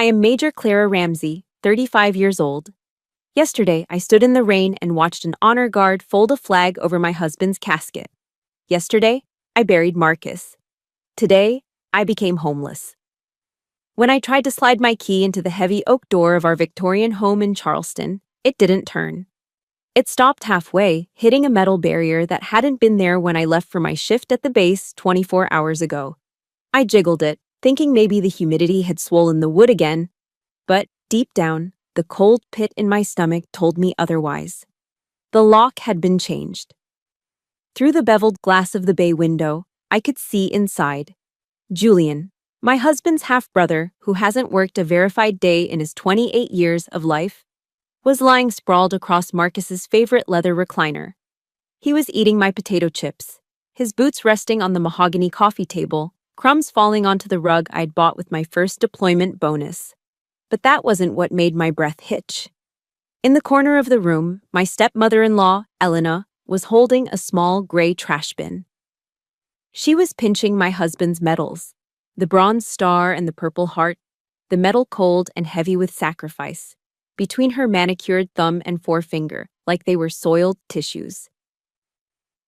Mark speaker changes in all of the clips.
Speaker 1: I am Major Clara Ramsey, 35 years old. Yesterday, I stood in the rain and watched an honor guard fold a flag over my husband's casket. Yesterday, I buried Marcus. Today, I became homeless. When I tried to slide my key into the heavy oak door of our Victorian home in Charleston, it didn't turn. It stopped halfway, hitting a metal barrier that hadn't been there when I left for my shift at the base 24 hours ago. I jiggled it, thinking maybe the humidity had swollen the wood again, but deep down, the cold pit in my stomach told me otherwise. The lock had been changed. Through the beveled glass of the bay window, I could see inside. Julian, my husband's half-brother, who hasn't worked a verified day in his 28 years of life, was lying sprawled across Marcus's favorite leather recliner. He was eating my potato chips, his boots resting on the mahogany coffee table, crumbs falling onto the rug I'd bought with my first deployment bonus. But that wasn't what made my breath hitch. In the corner of the room, my stepmother-in-law, Elena, was holding a small gray trash bin. She was pinching my husband's medals, the bronze star and the purple heart, the metal cold and heavy with sacrifice, between her manicured thumb and forefinger, like they were soiled tissues.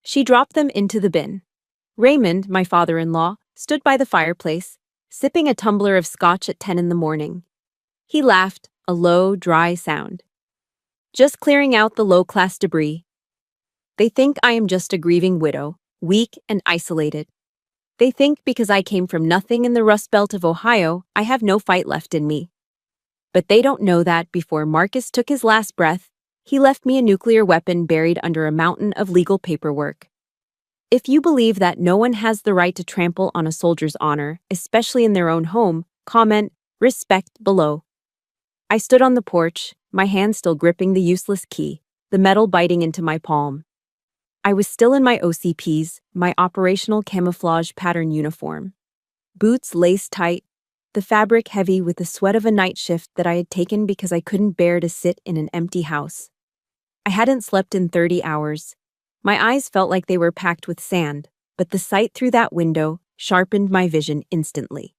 Speaker 1: She dropped them into the bin. Raymond, my father-in-law, stood by the fireplace, sipping a tumbler of scotch at 10 in the morning. He laughed, a low, dry sound. Just clearing out the low-class debris. They think I am just a grieving widow, weak and isolated. They think because I came from nothing in the Rust Belt of Ohio, I have no fight left in me. But they don't know that before Marcus took his last breath, he left me a nuclear weapon buried under a mountain of legal paperwork. If you believe that no one has the right to trample on a soldier's honor, especially in their own home, comment "respect" below. I stood on the porch, my hand still gripping the useless key, the metal biting into my palm. I was still in my OCPs, my operational camouflage pattern uniform. Boots laced tight, the fabric heavy with the sweat of a night shift that I had taken because I couldn't bear to sit in an empty house. I hadn't slept in 30 hours. My eyes felt like they were packed with sand, but the sight through that window sharpened my vision instantly.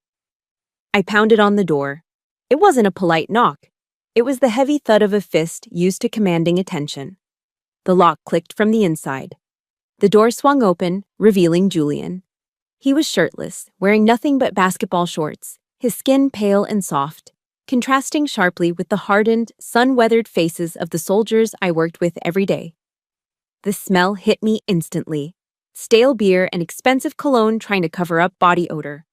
Speaker 1: I pounded on the door. It wasn't a polite knock. It was the heavy thud of a fist used to commanding attention. The lock clicked from the inside. The door swung open, revealing Julian. He was shirtless, wearing nothing but basketball shorts, his skin pale and soft, contrasting sharply with the hardened, sun-weathered faces of the soldiers I worked with every day. The smell hit me instantly. Stale beer and expensive cologne trying to cover up body odor.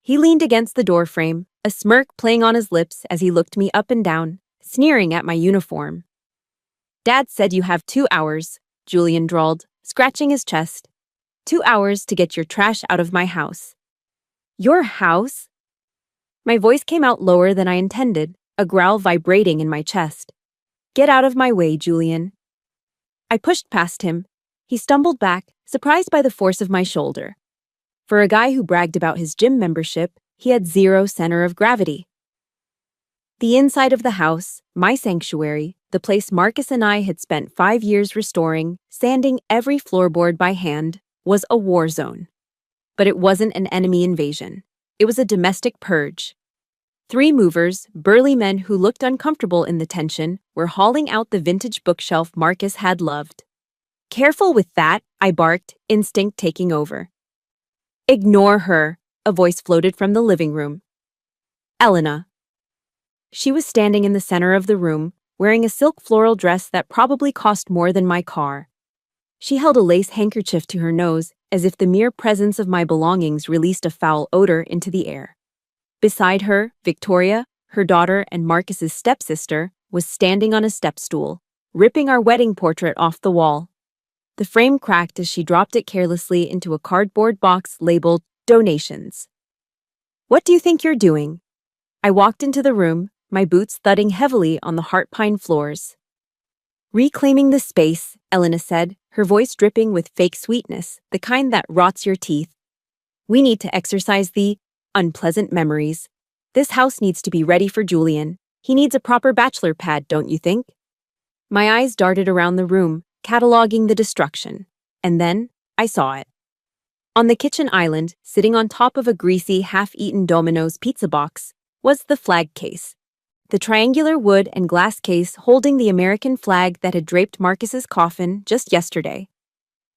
Speaker 1: He leaned against the doorframe, a smirk playing on his lips as he looked me up and down, sneering at my uniform. "Dad said you have 2 hours," Julian drawled, scratching his chest. 2 hours to get your trash out of my house." "Your house?" My voice came out lower than I intended, a growl vibrating in my chest. "Get out of my way, Julian." I pushed past him. He stumbled back, surprised by the force of my shoulder. For a guy who bragged about his gym membership, he had zero center of gravity. The inside of the house, my sanctuary, the place Marcus and I had spent 5 years restoring, sanding every floorboard by hand, was a war zone. But it wasn't an enemy invasion. It was a domestic purge. 3 movers, burly men who looked uncomfortable in the tension, were hauling out the vintage bookshelf Marcus had loved. "Careful with that," I barked, instinct taking over. "Ignore her," a voice floated from the living room. Elena. She was standing in the center of the room, wearing a silk floral dress that probably cost more than my car. She held a lace handkerchief to her nose, as if the mere presence of my belongings released a foul odor into the air. Beside her, Victoria, her daughter and Marcus's stepsister, was standing on a step stool, ripping our wedding portrait off the wall. The frame cracked as she dropped it carelessly into a cardboard box labeled "Donations." "What do you think you're doing?" I walked into the room, my boots thudding heavily on the heart pine floors. "Reclaiming the space," Elena said, her voice dripping with fake sweetness, the kind that rots your teeth. "We need to exercise the unpleasant memories. This house needs to be ready for Julian. He needs a proper bachelor pad, don't you think?" My eyes darted around the room, cataloging the destruction. And then, I saw it. On the kitchen island, sitting on top of a greasy, half-eaten Domino's pizza box, was the flag case. The triangular wood and glass case holding the American flag that had draped Marcus's coffin just yesterday.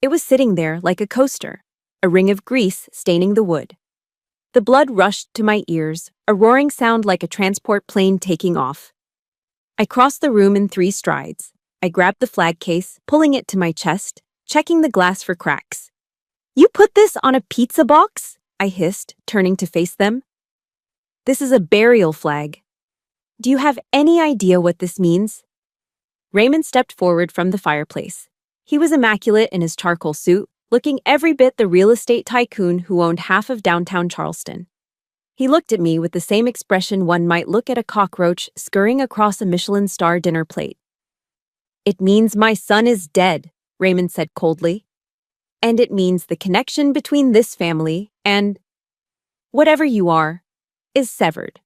Speaker 1: It was sitting there like a coaster, a ring of grease staining the wood. The blood rushed to my ears, a roaring sound like a transport plane taking off. I crossed the room in 3 strides. I grabbed the flag case, pulling it to my chest, checking the glass for cracks. "You put this on a pizza box?" I hissed, turning to face them. "This is a burial flag. Do you have any idea what this means?" Raymond stepped forward from the fireplace. He was immaculate in his charcoal suit, looking every bit the real estate tycoon who owned half of downtown Charleston. He looked at me with the same expression one might look at a cockroach scurrying across a Michelin star dinner plate. "It means my son is dead," Raymond said coldly. "And it means the connection between this family and whatever you are is severed."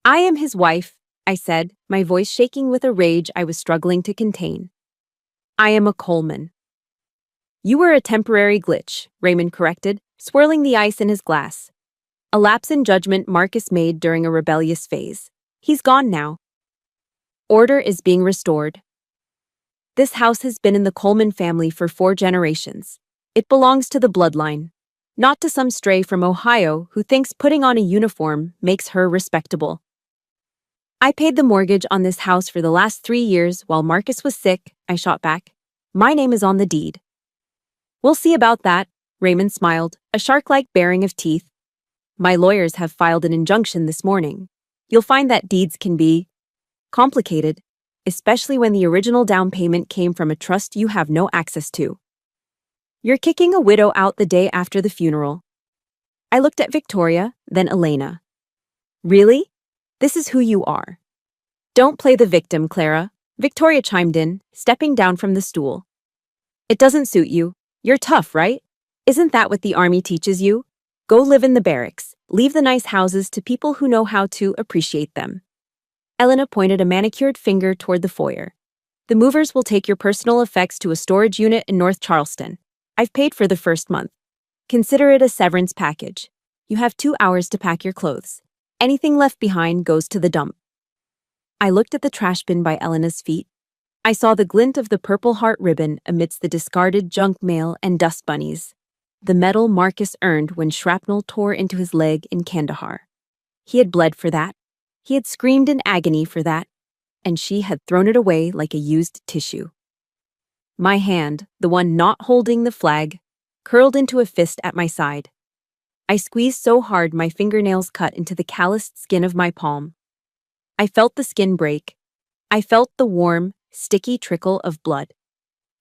Speaker 1: "I am his wife," I said, my voice shaking with a rage I was struggling to contain. "I am a Coleman." "You were a temporary glitch," Raymond corrected, swirling the ice in his glass. "A lapse in judgment Marcus made during a rebellious phase. He's gone now. Order is being restored. This house has been in the Coleman family for 4 generations. It belongs to the bloodline, not to some stray from Ohio who thinks putting on a uniform makes her respectable. I paid the mortgage on this house for the last 3 years while Marcus was sick," I shot back. "My name is on the deed." "We'll see about that," Raymond smiled, a shark-like baring of teeth. "My lawyers have filed an injunction this morning. You'll find that deeds can be complicated, especially when the original down payment came from a trust you have no access to. You're kicking a widow out the day after the funeral." I looked at Victoria, then Elena. "Really? This is who you are." "Don't play the victim, Clara," Victoria chimed in, stepping down from the stool. "It doesn't suit you. You're tough, right? Isn't that what the army teaches you? Go live in the barracks, leave the nice houses to people who know how to appreciate them." Elena pointed a manicured finger toward the foyer. "The movers will take your personal effects to a storage unit in North Charleston. I've paid for the first month. Consider it a severance package. You have 2 hours to pack your clothes. Anything left behind goes to the dump." I looked at the trash bin by Elena's feet. I saw the glint of the Purple Heart ribbon amidst the discarded junk mail and dust bunnies. The medal Marcus earned when shrapnel tore into his leg in Kandahar. He had bled for that. He had screamed in agony for that. And she had thrown it away like a used tissue. My hand, the one not holding the flag, curled into a fist at my side. I squeezed so hard my fingernails cut into the calloused skin of my palm. I felt the skin break. I felt the warm, sticky trickle of blood.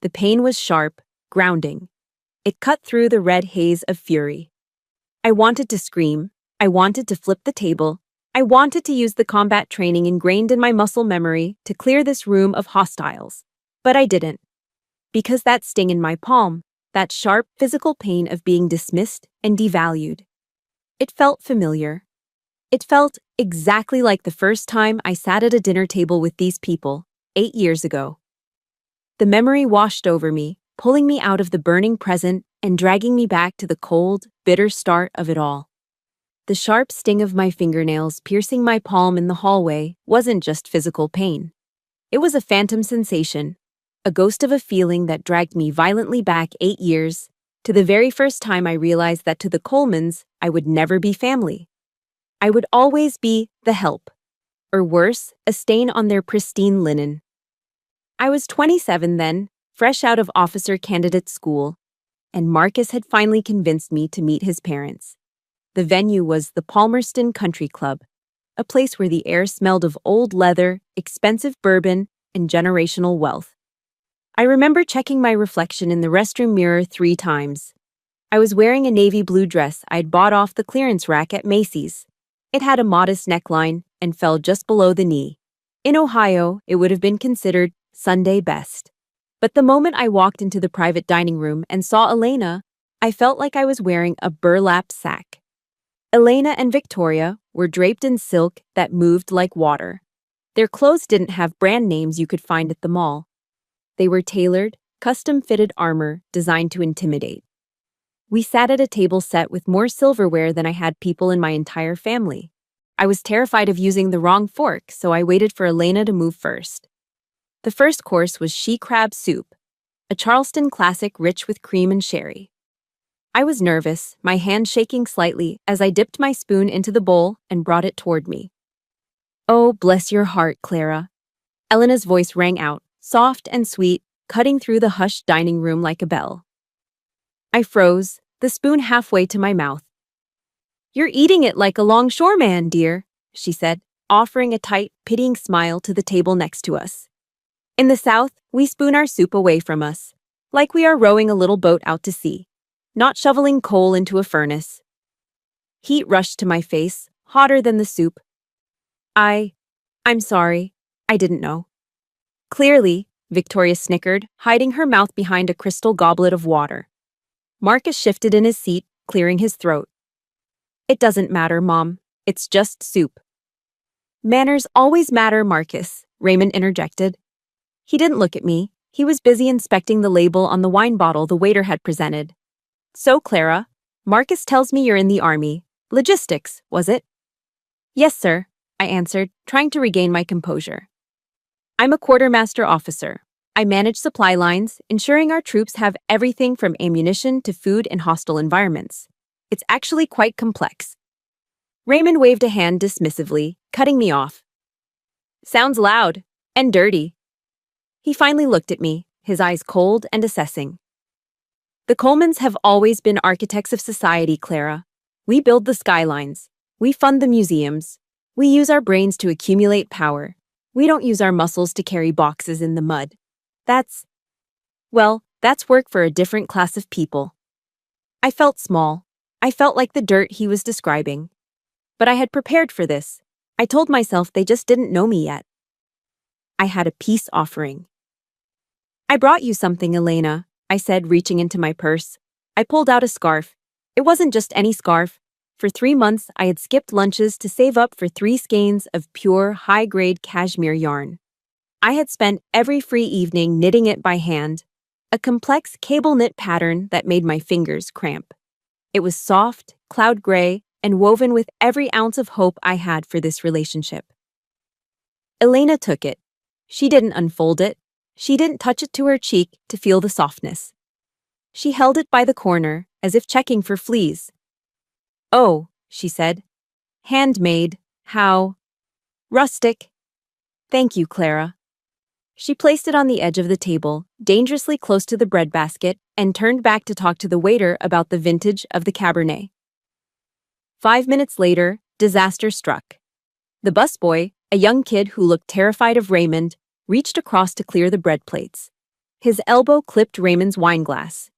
Speaker 1: The pain was sharp, grounding. It cut through the red haze of fury. I wanted to scream. I wanted to flip the table. I wanted to use the combat training ingrained in my muscle memory to clear this room of hostiles. But I didn't. Because that sting in my palm, that sharp physical pain of being dismissed and devalued, it felt familiar. It felt exactly like the first time I sat at a dinner table with these people, 8 years ago. The memory washed over me, pulling me out of the burning present and dragging me back to the cold, bitter start of it all. The sharp sting of my fingernails piercing my palm in the hallway wasn't just physical pain. It was a phantom sensation, a ghost of a feeling that dragged me violently back 8 years, to the very first time I realized that to the Colemans, I would never be family. I would always be the help, or worse, a stain on their pristine linen. I was 27 then, fresh out of officer candidate school, and Marcus had finally convinced me to meet his parents. The venue was the Palmerston Country Club, a place where the air smelled of old leather, expensive bourbon, and generational wealth. I remember checking my reflection in the restroom mirror 3 times. I was wearing a navy blue dress I'd bought off the clearance rack at Macy's. It had a modest neckline and fell just below the knee. In Ohio, it would have been considered Sunday best. But the moment I walked into the private dining room and saw Elena, I felt like I was wearing a burlap sack. Elena and Victoria were draped in silk that moved like water. Their clothes didn't have brand names you could find at the mall. They were tailored, custom-fitted armor designed to intimidate. We sat at a table set with more silverware than I had people in my entire family. I was terrified of using the wrong fork, so I waited for Elena to move first. The first course was she crab soup, a Charleston classic rich with cream and sherry. I was nervous, my hand shaking slightly as I dipped my spoon into the bowl and brought it toward me. "Oh, bless your heart, Clara." Elena's voice rang out, soft and sweet, cutting through the hushed dining room like a bell. I froze, the spoon halfway to my mouth. "You're eating it like a longshoreman, dear," she said, offering a tight, pitying smile to the table next to us. "In the South, we spoon our soup away from us, like we are rowing a little boat out to sea, not shoveling coal into a furnace." Heat rushed to my face, hotter than the soup. I'm sorry, I didn't know." "Clearly," Victoria snickered, hiding her mouth behind a crystal goblet of water. Marcus shifted in his seat, clearing his throat. "It doesn't matter, Mom. It's just soup." "Manners always matter, Marcus," Raymond interjected. He didn't look at me. He was busy inspecting the label on the wine bottle the waiter had presented. "So, Clara, Marcus tells me you're in the Army. Logistics, was it?" "Yes, sir," I answered, trying to regain my composure. "I'm a quartermaster officer. I manage supply lines, ensuring our troops have everything from ammunition to food in hostile environments. It's actually quite complex." Raymond waved a hand dismissively, cutting me off. "Sounds loud and dirty." He finally looked at me, his eyes cold and assessing. "The Colemans have always been architects of society, Clara. We build the skylines. We fund the museums. We use our brains to accumulate power. We don't use our muscles to carry boxes in the mud. That's work for a different class of people." I felt small. I felt like the dirt he was describing. But I had prepared for this. I told myself they just didn't know me yet. I had a peace offering. "I brought you something, Elena," I said, reaching into my purse. I pulled out a scarf. It wasn't just any scarf. For 3 months, I had skipped lunches to save up for 3 skeins of pure, high-grade cashmere yarn. I had spent every free evening knitting it by hand, a complex cable knit pattern that made my fingers cramp. It was soft, cloud gray, and woven with every ounce of hope I had for this relationship. Elena took it. She didn't unfold it. She didn't touch it to her cheek to feel the softness. She held it by the corner, as if checking for fleas. "Oh," she said. "Handmade. How rustic." "Thank you, Clara." She placed it on the edge of the table, dangerously close to the breadbasket, and turned back to talk to the waiter about the vintage of the Cabernet. 5 minutes later, disaster struck. The busboy, a young kid who looked terrified of Raymond, reached across to clear the bread plates. His elbow clipped Raymond's wine glass.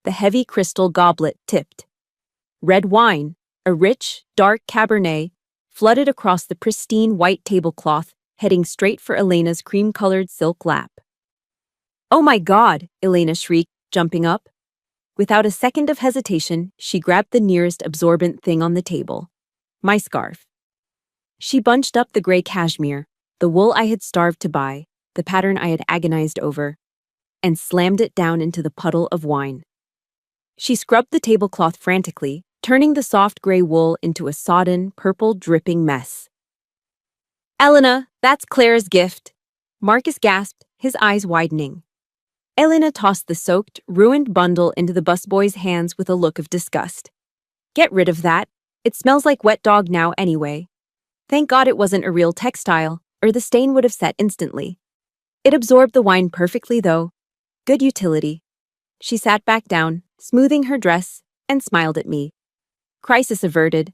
Speaker 1: The heavy crystal goblet tipped. Red wine, a rich, dark Cabernet, flooded across the pristine white tablecloth, heading straight for Elena's cream-colored silk lap. "Oh my God!" Elena shrieked, jumping up. Without a second of hesitation, she grabbed the nearest absorbent thing on the table. My scarf. She bunched up the gray cashmere, the wool I had starved to buy, the pattern I had agonized over, and slammed it down into the puddle of wine. She scrubbed the tablecloth frantically, turning the soft gray wool into a sodden, purple, dripping mess. "Elena, that's Clara's gift," Marcus gasped, his eyes widening. Elena tossed the soaked, ruined bundle into the busboy's hands with a look of disgust. "Get rid of that. It smells like wet dog now anyway." Thank God it wasn't a real textile, or the stain would have set instantly. It absorbed the wine perfectly, though. Good utility. She sat back down, smoothing her dress, and smiled at me. Crisis averted.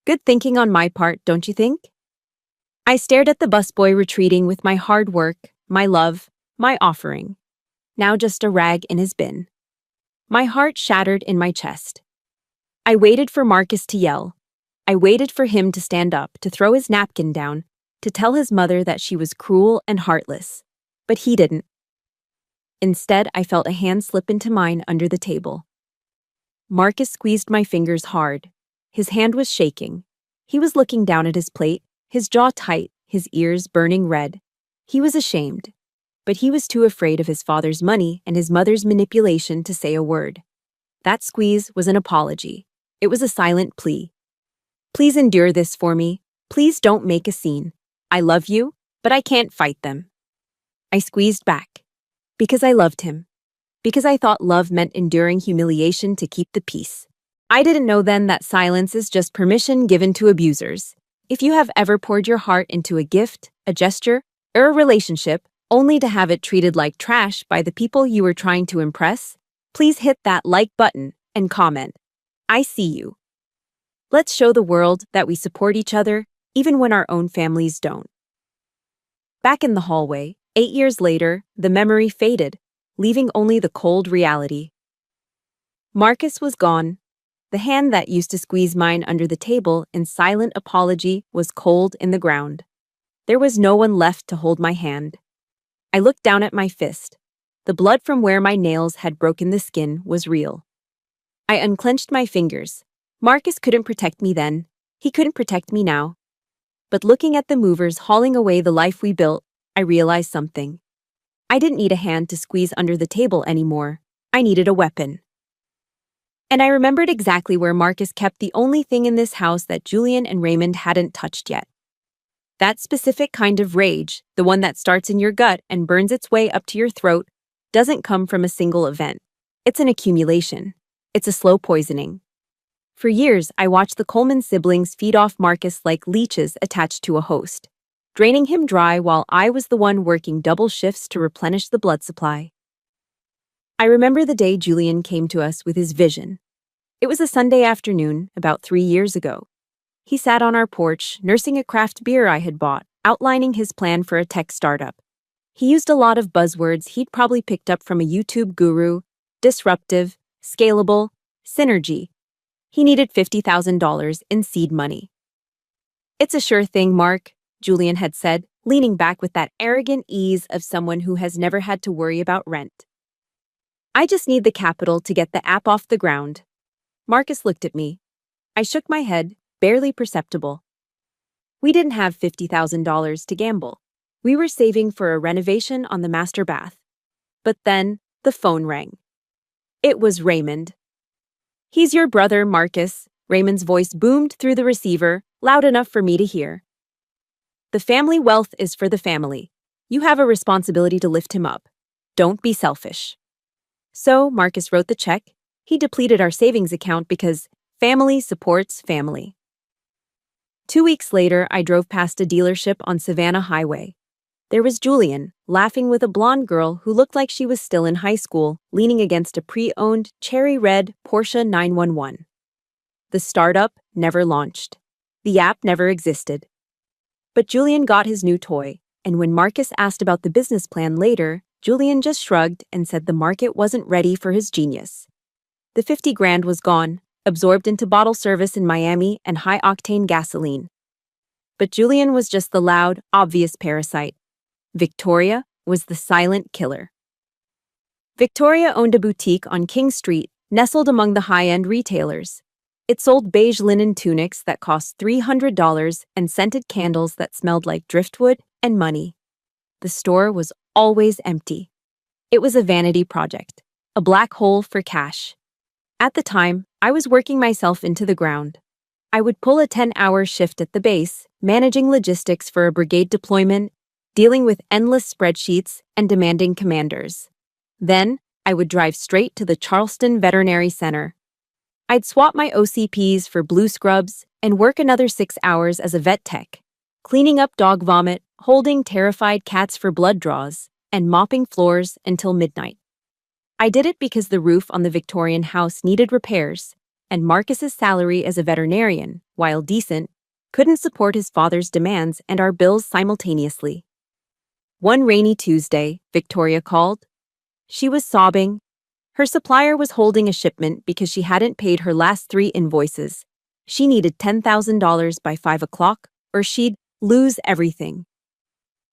Speaker 1: Good thinking on my part, don't you think? I stared at the busboy retreating with my hard work, my love, my offering. Now just a rag in his bin. My heart shattered in my chest. I waited for Marcus to yell. I waited for him to stand up, to throw his napkin down, to tell his mother that she was cruel and heartless. But he didn't. Instead, I felt a hand slip into mine under the table. Marcus squeezed my fingers hard. His hand was shaking. He was looking down at his plate, his jaw tight, his ears burning red. He was ashamed, but he was too afraid of his father's money and his mother's manipulation to say a word. That squeeze was an apology. It was a silent plea. Please endure this for me. Please don't make a scene. I love you, but I can't fight them. I squeezed back. Because I loved him. Because I thought love meant enduring humiliation to keep the peace. I didn't know then that silence is just permission given to abusers. If you have ever poured your heart into a gift, a gesture, or a relationship, only to have it treated like trash by the people you were trying to impress, please hit that like button and comment. I see you. Let's show the world that we support each other, even when our own families don't. Back in the hallway, 8 years later, the memory faded, leaving only the cold reality. Marcus was gone. The hand that used to squeeze mine under the table in silent apology was cold in the ground. There was no one left to hold my hand. I looked down at my fist. The blood from where my nails had broken the skin was real. I unclenched my fingers. Marcus couldn't protect me then. He couldn't protect me now. But looking at the movers hauling away the life we built, I realized something. I didn't need a hand to squeeze under the table anymore. I needed a weapon. And I remembered exactly where Marcus kept the only thing in this house that Julian and Raymond hadn't touched yet. That specific kind of rage, the one that starts in your gut and burns its way up to your throat, doesn't come from a single event. It's an accumulation. It's a slow poisoning. For years, I watched the Coleman siblings feed off Marcus like leeches attached to a host, draining him dry while I was the one working double shifts to replenish the blood supply. I remember the day Julian came to us with his vision. It was a Sunday afternoon, about 3 years ago. He sat on our porch, nursing a craft beer I had bought, outlining his plan for a tech startup. He used a lot of buzzwords he'd probably picked up from a YouTube guru: disruptive, scalable, synergy. He needed $50,000 in seed money. "It's a sure thing, Mark," Julian had said, leaning back with that arrogant ease of someone who has never had to worry about rent. "I just need the capital to get the app off the ground." Marcus looked at me. I shook my head, barely perceptible. We didn't have $50,000 to gamble. We were saving for a renovation on the master bath. But then, the phone rang. It was Raymond. "He's your brother, Marcus." Raymond's voice boomed through the receiver, loud enough for me to hear. "The family wealth is for the family. You have a responsibility to lift him up. Don't be selfish." So, Marcus wrote the check. He depleted our savings account because family supports family. 2 weeks later, I drove past a dealership on Savannah Highway. There was Julian, laughing with a blonde girl who looked like she was still in high school, leaning against a pre-owned cherry red Porsche 911. The startup never launched. The app never existed. But Julian got his new toy, and when Marcus asked about the business plan later, Julian just shrugged and said the market wasn't ready for his genius. The 50 grand was gone, absorbed into bottle service in Miami and high-octane gasoline. But Julian was just the loud, obvious parasite. Victoria was the silent killer. Victoria owned a boutique on King Street, nestled among the high-end retailers. It sold beige linen tunics that cost $300 and scented candles that smelled like driftwood and money. The store was always empty. It was a vanity project, a black hole for cash. At the time, I was working myself into the ground. I would pull a 10-hour shift at the base, managing logistics for a brigade deployment, dealing with endless spreadsheets and demanding commanders. Then, I would drive straight to the Charleston Veterinary Center. I'd swap my OCPs for blue scrubs and work another 6 hours as a vet tech, cleaning up dog vomit, holding terrified cats for blood draws, and mopping floors until midnight. I did it because the roof on the Victorian house needed repairs, and Marcus's salary as a veterinarian, while decent, couldn't support his father's demands and our bills simultaneously. One rainy Tuesday, Victoria called. She was sobbing. Her supplier was holding a shipment because she hadn't paid her last 3 invoices. She needed $10,000 by 5 o'clock, or she'd lose everything.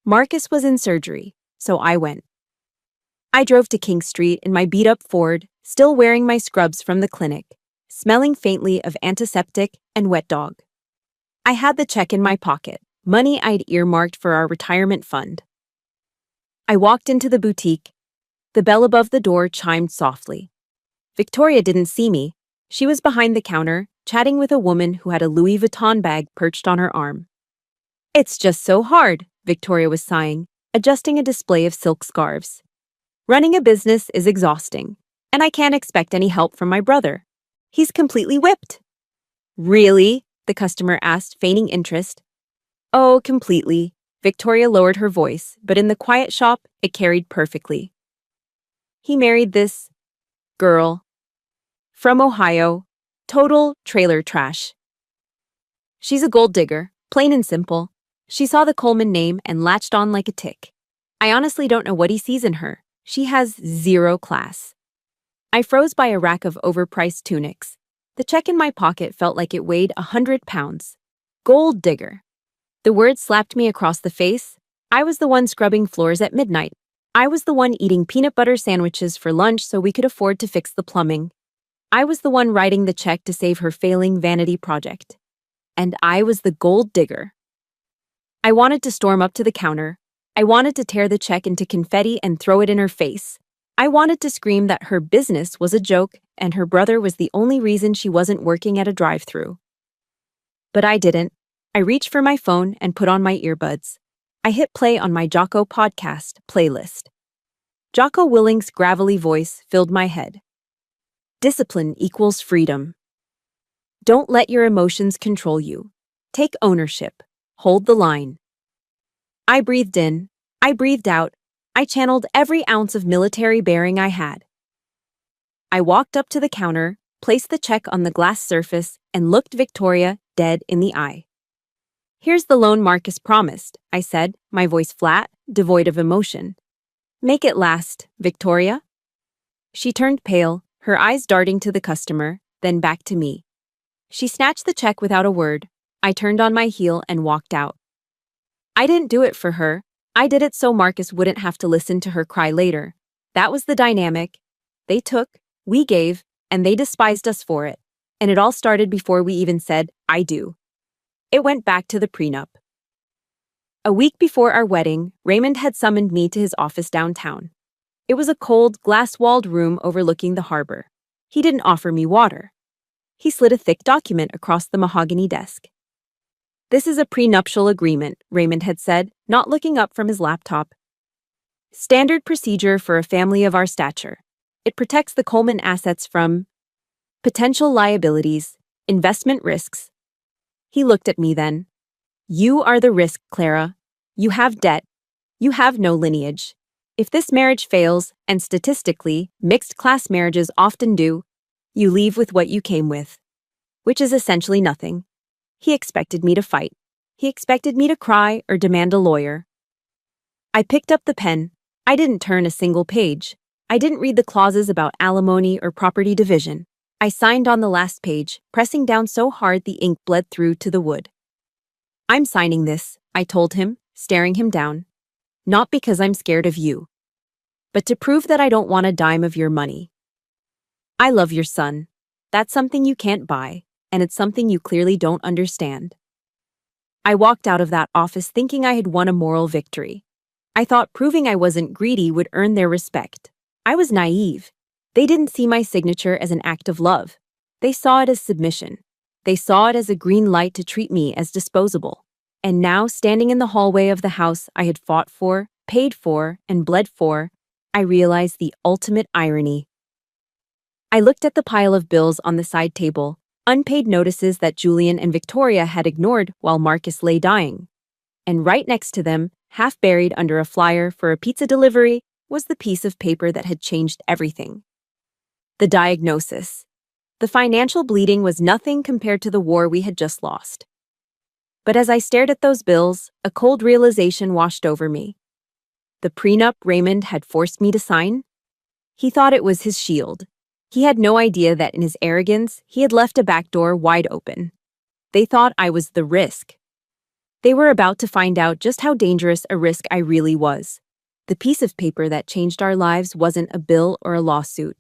Speaker 1: Marcus was in surgery, so I went. I drove to King Street in my beat-up Ford, still wearing my scrubs from the clinic, smelling faintly of antiseptic and wet dog. I had the check in my pocket, money I'd earmarked for our retirement fund. I walked into the boutique. The bell above the door chimed softly. Victoria didn't see me. She was behind the counter, chatting with a woman who had a Louis Vuitton bag perched on her arm. It's just so hard, Victoria was sighing, adjusting a display of silk scarves. Running a business is exhausting, and I can't expect any help from my brother. He's completely whipped. Really? The customer asked, feigning interest. Oh, completely. Victoria lowered her voice, but in the quiet shop, it carried perfectly. He married this girl from Ohio. Total trailer trash. She's a gold digger, plain and simple. She saw the Coleman name and latched on like a tick. I honestly don't know what he sees in her. She has zero class. I froze by a rack of overpriced tunics. The check in my pocket felt like it weighed 100 pounds. Gold digger. The word slapped me across the face. I was the one scrubbing floors at midnight. I was the one eating peanut butter sandwiches for lunch so we could afford to fix the plumbing. I was the one writing the check to save her failing vanity project. And I was the gold digger. I wanted to storm up to the counter. I wanted to tear the check into confetti and throw it in her face. I wanted to scream that her business was a joke and her brother was the only reason she wasn't working at a drive-thru. But I didn't. I reached for my phone and put on my earbuds. I hit play on my Jocko podcast playlist. Jocko Willing's gravelly voice filled my head. Discipline equals freedom. Don't let your emotions control you. Take ownership. Hold the line. I breathed in. I breathed out. I channeled every ounce of military bearing I had. I walked up to the counter, placed the check on the glass surface, and looked Victoria dead in the eye. Here's the loan Marcus promised, I said, my voice flat, devoid of emotion. Make it last, Victoria. She turned pale, her eyes darting to the customer, then back to me. She snatched the check without a word. I turned on my heel and walked out. I didn't do it for her. I did it so Marcus wouldn't have to listen to her cry later. That was the dynamic. They took, we gave, and they despised us for it. And it all started before we even said, I do. It went back to the prenup. A week before our wedding, Raymond had summoned me to his office downtown. It was a cold, glass-walled room overlooking the harbor. He didn't offer me water. He slid a thick document across the mahogany desk. This is a prenuptial agreement, Raymond had said, not looking up from his laptop. Standard procedure for a family of our stature. It protects the Coleman assets from potential liabilities, investment risks. He looked at me then. You are the risk, Clara. You have debt. You have no lineage. If this marriage fails, and statistically, mixed-class marriages often do, you leave with what you came with, which is essentially nothing. He expected me to fight. He expected me to cry or demand a lawyer. I picked up the pen. I didn't turn a single page. I didn't read the clauses about alimony or property division. I signed on the last page, pressing down so hard the ink bled through to the wood. I'm signing this, I told him, staring him down. Not because I'm scared of you, but to prove that I don't want a dime of your money. I love your son. That's something you can't buy, and it's something you clearly don't understand. I walked out of that office thinking I had won a moral victory. I thought proving I wasn't greedy would earn their respect. I was naive. They didn't see my signature as an act of love. They saw it as submission. They saw it as a green light to treat me as disposable. And now, standing in the hallway of the house I had fought for, paid for, and bled for, I realized the ultimate irony. I looked at the pile of bills on the side table, unpaid notices that Julian and Victoria had ignored while Marcus lay dying. And right next to them, half buried under a flyer for a pizza delivery, was the piece of paper that had changed everything. The diagnosis. The financial bleeding was nothing compared to the war we had just lost. But as I stared at those bills, a cold realization washed over me. The prenup Raymond had forced me to sign? He thought it was his shield. He had no idea that in his arrogance, he had left a back door wide open. They thought I was the risk. They were about to find out just how dangerous a risk I really was. The piece of paper that changed our lives wasn't a bill or a lawsuit.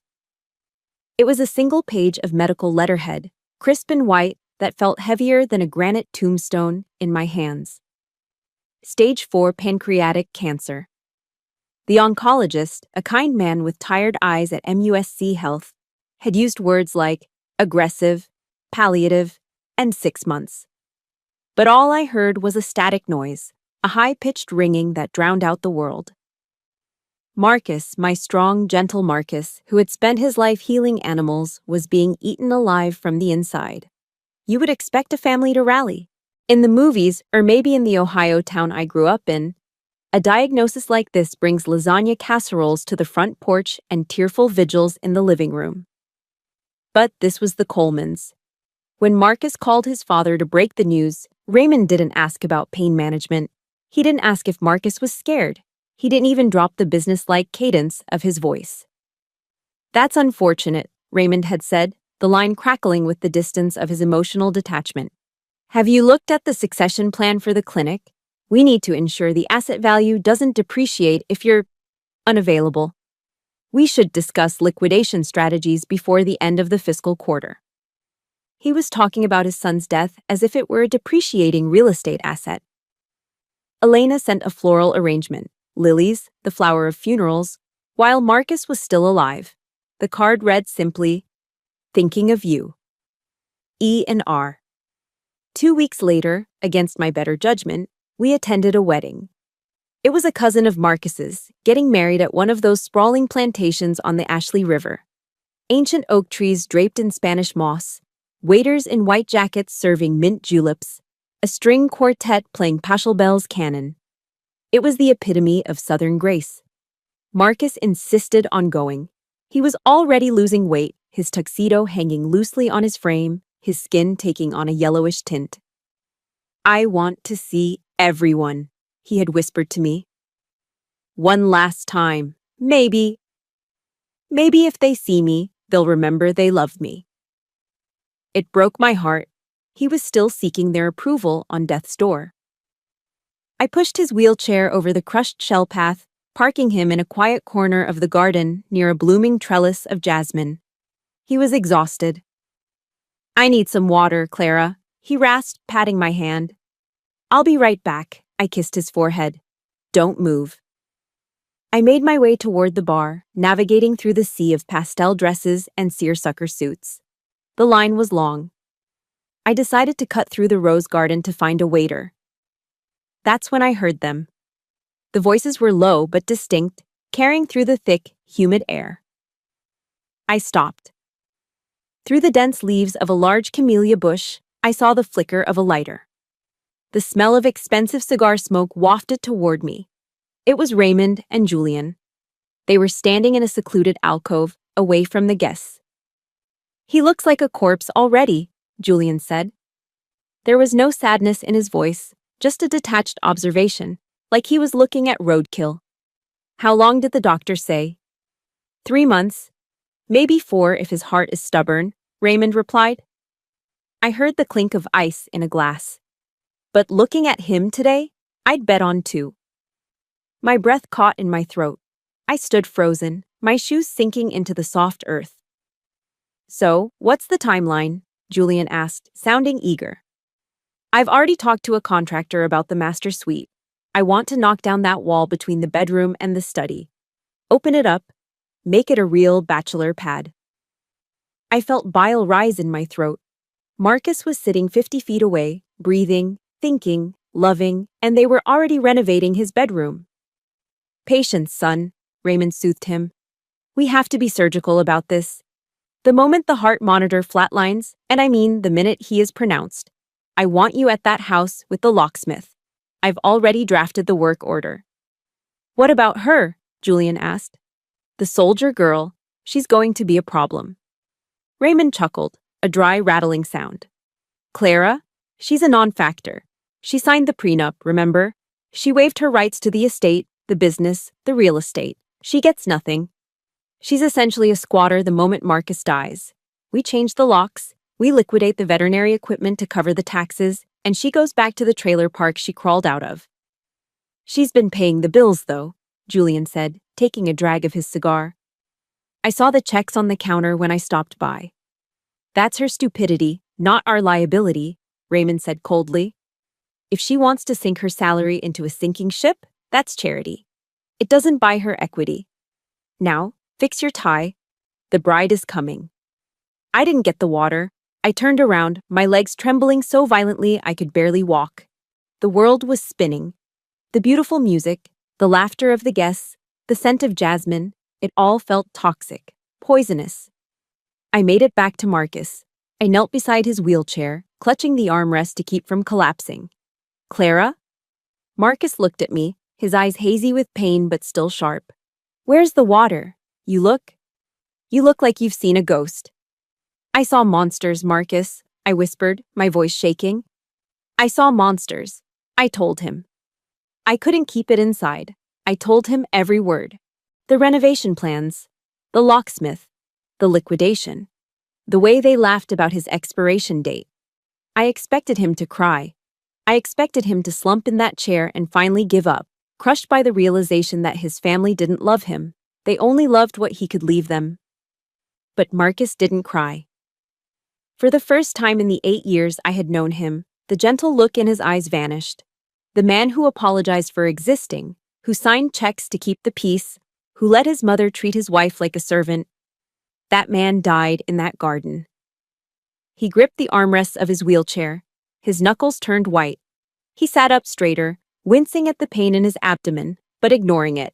Speaker 1: It was a single page of medical letterhead, crisp and white, that felt heavier than a granite tombstone in my hands. Stage 4 pancreatic cancer. The oncologist, a kind man with tired eyes at MUSC Health, had used words like aggressive, palliative, and 6 months. But all I heard was a static noise, a high-pitched ringing that drowned out the world. Marcus, my strong, gentle Marcus, who had spent his life healing animals, was being eaten alive from the inside. You would expect a family to rally. In the movies, or maybe in the Ohio town I grew up in, a diagnosis like this brings lasagna casseroles to the front porch and tearful vigils in the living room. But this was the Colemans. When Marcus called his father to break the news, Raymond didn't ask about pain management. He didn't ask if Marcus was scared. He didn't even drop the businesslike cadence of his voice. "That's unfortunate," Raymond had said, the line crackling with the distance of his emotional detachment. "Have you looked at the succession plan for the clinic? We need to ensure the asset value doesn't depreciate if you're unavailable. We should discuss liquidation strategies before the end of the fiscal quarter." He was talking about his son's death as if it were a depreciating real estate asset. Elena sent a floral arrangement, lilies, the flower of funerals, while Marcus was still alive. The card read simply, "Thinking of you. E and R." 2 weeks later, against my better judgment, we attended a wedding. It was a cousin of Marcus's, getting married at one of those sprawling plantations on the Ashley River. Ancient oak trees draped in Spanish moss, waiters in white jackets serving mint juleps, a string quartet playing Pachelbel's canon. It was the epitome of Southern grace. Marcus insisted on going. He was already losing weight, his tuxedo hanging loosely on his frame, his skin taking on a yellowish tint. "I want to see everyone," he had whispered to me. "One last time, maybe. Maybe if they see me, they'll remember they loved me." It broke my heart. He was still seeking their approval on death's door. I pushed his wheelchair over the crushed shell path, parking him in a quiet corner of the garden near a blooming trellis of jasmine. He was exhausted. "I need some water, Clara," he rasped, patting my hand. "I'll be right back," I kissed his forehead. "Don't move." I made my way toward the bar, navigating through the sea of pastel dresses and seersucker suits. The line was long. I decided to cut through the rose garden to find a waiter. That's when I heard them. The voices were low but distinct, carrying through the thick, humid air. I stopped. Through the dense leaves of a large camellia bush, I saw the flicker of a lighter. The smell of expensive cigar smoke wafted toward me. It was Raymond and Julian. They were standing in a secluded alcove, away from the guests. "He looks like a corpse already," Julian said. There was no sadness in his voice, just a detached observation, like he was looking at roadkill. "How long did the doctor say?" 3 months. Maybe 4 if his heart is stubborn, Raymond replied. I heard the clink of ice in a glass. But looking at him today, I'd bet on 2. My breath caught in my throat. I stood frozen, my shoes sinking into the soft earth. "So, what's the timeline?" Julian asked, sounding eager. "I've already talked to a contractor about the master suite. I want to knock down that wall between the bedroom and the study. Open it up. Make it a real bachelor pad." I felt bile rise in my throat. Marcus was sitting 50 feet away, breathing, thinking, loving, and they were already renovating his bedroom. "Patience, son," Raymond soothed him. "We have to be surgical about this. The moment the heart monitor flatlines, and I mean the minute he is pronounced, I want you at that house with the locksmith. I've already drafted the work order." "What about her?" Julian asked. "The soldier girl. She's going to be a problem." Raymond chuckled, a dry rattling sound. "Clara? She's a non-factor. She signed the prenup, remember? She waived her rights to the estate, the business, the real estate. She gets nothing. She's essentially a squatter the moment Marcus dies. We change the locks, we liquidate the veterinary equipment to cover the taxes, and she goes back to the trailer park she crawled out of." "She's been paying the bills, though," Julian said, taking a drag of his cigar. "I saw the checks on the counter when I stopped by." "That's her stupidity, not our liability," Raymond said coldly. "If she wants to sink her salary into a sinking ship, that's charity. It doesn't buy her equity. Now, fix your tie. The bride is coming." I didn't get the water. I turned around, my legs trembling so violently I could barely walk. The world was spinning. The beautiful music, the laughter of the guests, the scent of jasmine, it all felt toxic, poisonous. I made it back to Marcus. I knelt beside his wheelchair, clutching the armrest to keep from collapsing. Clara? Marcus looked at me, his eyes hazy with pain but still sharp. Where's the water? You look like you've seen a ghost. I saw monsters, Marcus, I whispered, my voice shaking. I saw monsters. I told him. I couldn't keep it inside. I told him every word. The renovation plans, the locksmith, the liquidation, the way they laughed about his expiration date. I expected him to cry. I expected him to slump in that chair and finally give up, crushed by the realization that his family didn't love him. They only loved what he could leave them. But Marcus didn't cry. For the first time in the 8 years I had known him, the gentle look in his eyes vanished. The man who apologized for existing, who signed checks to keep the peace, who let his mother treat his wife like a servant, that man died in that garden. He gripped the armrests of his wheelchair. His knuckles turned white. He sat up straighter, wincing at the pain in his abdomen, but ignoring it.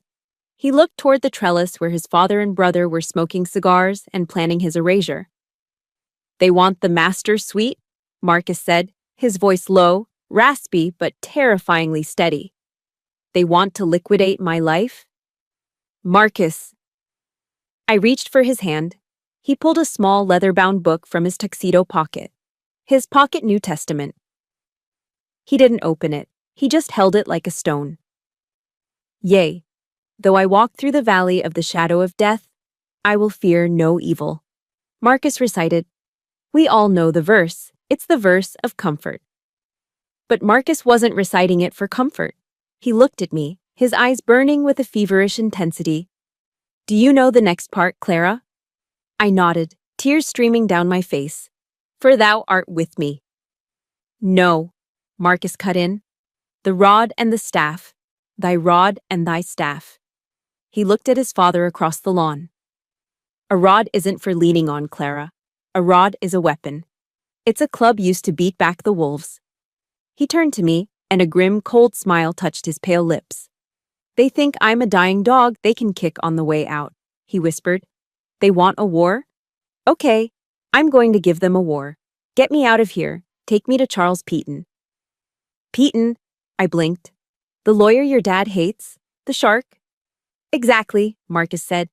Speaker 1: He looked toward the trellis where his father and brother were smoking cigars and planning his erasure. They want the master suite, Marcus said, his voice low, raspy but terrifyingly steady. They want to liquidate my life? Marcus. I reached for his hand. He pulled a small leather-bound book from his tuxedo pocket. His pocket New Testament. He didn't open it. He just held it like a stone. Yea, though I walk through the valley of the shadow of death, I will fear no evil. Marcus recited. We all know the verse. It's the verse of comfort. But Marcus wasn't reciting it for comfort. He looked at me, his eyes burning with a feverish intensity. Do you know the next part, Clara? I nodded, tears streaming down my face. For thou art with me. No, Marcus cut in. The rod and the staff. Thy rod and thy staff. He looked at his father across the lawn. A rod isn't for leaning on, Clara. A rod is a weapon. It's a club used to beat back the wolves. He turned to me, and a grim, cold smile touched his pale lips. They think I'm a dying dog they can kick on the way out, he whispered. They want a war? Okay, I'm going to give them a war. Get me out of here. Take me to Charles Peaton. Peaton, I blinked. The lawyer your dad hates? The shark? Exactly, Marcus said.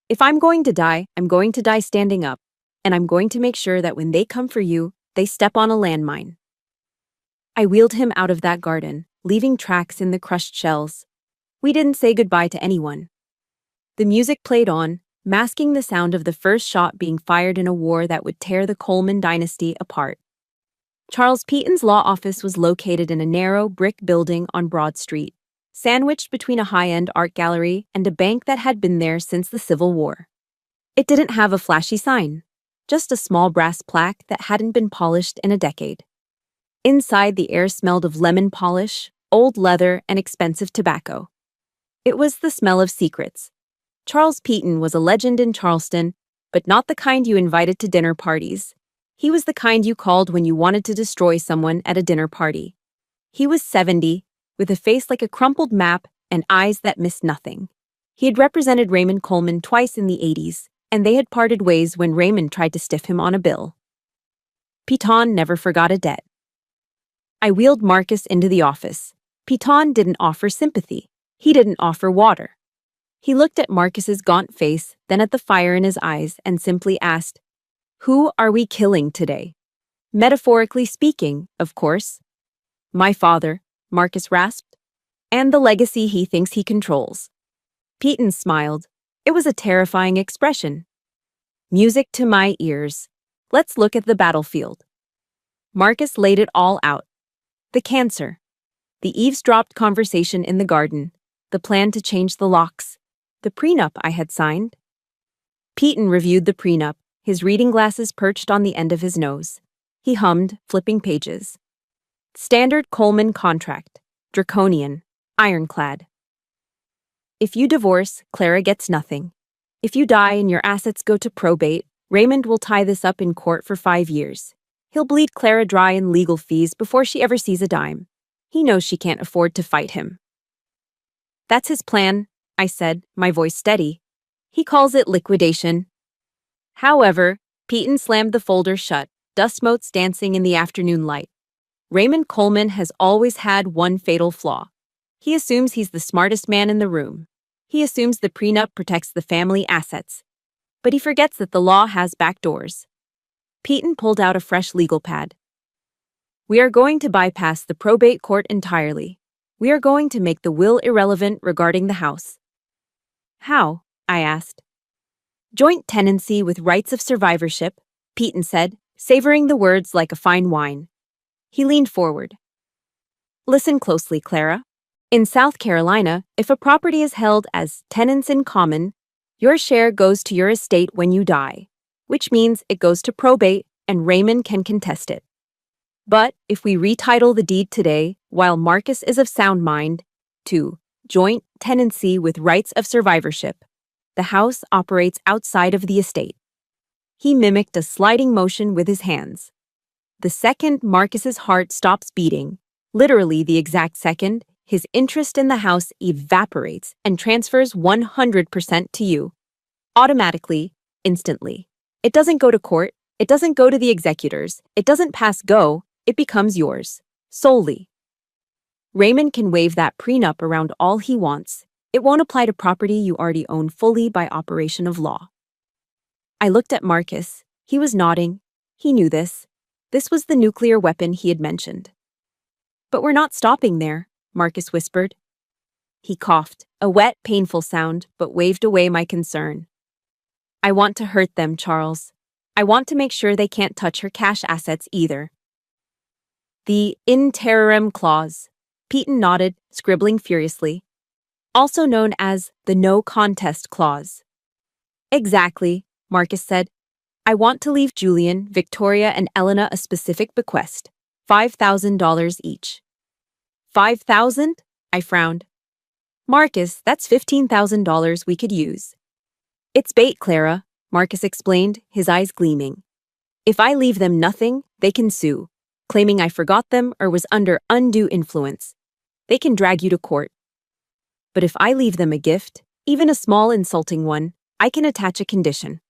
Speaker 1: If I'm going to die, I'm going to die standing up, and I'm going to make sure that when they come for you, they step on a landmine. I wheeled him out of that garden, leaving tracks in the crushed shells. We didn't say goodbye to anyone. The music played on, masking the sound of the first shot being fired in a war that would tear the Coleman dynasty apart. Charles Peaton's law office was located in a narrow brick building on Broad Street, sandwiched between a high-end art gallery and a bank that had been there since the Civil War. It didn't have a flashy sign, just a small brass plaque that hadn't been polished in a decade. Inside, the air smelled of lemon polish, old leather, and expensive tobacco. It was the smell of secrets. Charles Peaton was a legend in Charleston, but not the kind you invited to dinner parties. He was the kind you called when you wanted to destroy someone at a dinner party. He was 70, with a face like a crumpled map and eyes that missed nothing. He had represented Raymond Coleman twice in the 80s, and they had parted ways when Raymond tried to stiff him on a bill. Peaton never forgot a debt. I wheeled Marcus into the office. Peaton didn't offer sympathy. He didn't offer water. He looked at Marcus's gaunt face, then at the fire in his eyes, and simply asked, Who are we killing today? Metaphorically speaking, of course. My father, Marcus rasped, and the legacy he thinks he controls. Peaton smiled. It was a terrifying expression. Music to my ears. Let's look at the battlefield. Marcus laid it all out. The cancer. The eavesdropped conversation in the garden. The plan to change the locks. The prenup I had signed. Peaton reviewed the prenup, his reading glasses perched on the end of his nose. He hummed, flipping pages. Standard Coleman contract. Draconian. Ironclad. If you divorce, Clara gets nothing. If you die and your assets go to probate, Raymond will tie this up in court for 5 years. He'll bleed Clara dry in legal fees before she ever sees a dime. He knows she can't afford to fight him. That's his plan, I said, my voice steady. He calls it liquidation. However, Peyton slammed the folder shut, dust motes dancing in the afternoon light. Raymond Coleman has always had one fatal flaw. He assumes he's the smartest man in the room. He assumes the prenup protects the family assets. But he forgets that the law has back doors. Peyton pulled out a fresh legal pad. We are going to bypass the probate court entirely. We are going to make the will irrelevant regarding the house. How? I asked. Joint tenancy with rights of survivorship, Peyton said, savoring the words like a fine wine. He leaned forward. Listen closely, Clara. In South Carolina, if a property is held as tenants in common, your share goes to your estate when you die, which means it goes to probate and Raymond can contest it. But if we retitle the deed today, while Marcus is of sound mind, to joint tenancy with rights of survivorship, the house operates outside of the estate. He mimicked a sliding motion with his hands. The second Marcus's heart stops beating, literally the exact second, his interest in the house evaporates and transfers 100% to you. Automatically, instantly. It doesn't go to court, it doesn't go to the executors, it doesn't pass go, it becomes yours, solely. Raymond can waive that prenup around all he wants. It won't apply to property you already own fully by operation of law. I looked at Marcus. He was nodding. He knew this. This was the nuclear weapon he had mentioned. But we're not stopping there, Marcus whispered. He coughed, a wet, painful sound, but waved away my concern. I want to hurt them, Charles. I want to make sure they can't touch her cash assets either. The in terrorem clause, Peyton nodded, scribbling furiously. Also known as the no contest clause. Exactly, Marcus said. I want to leave Julian, Victoria, and Elena a specific bequest, $5,000 each. $5,000? I frowned. Marcus, that's $15,000 we could use. It's bait, Clara, Marcus explained, his eyes gleaming. If I leave them nothing, they can sue, claiming I forgot them or was under undue influence. They can drag you to court. But if I leave them a gift, even a small insulting one, I can attach a condition.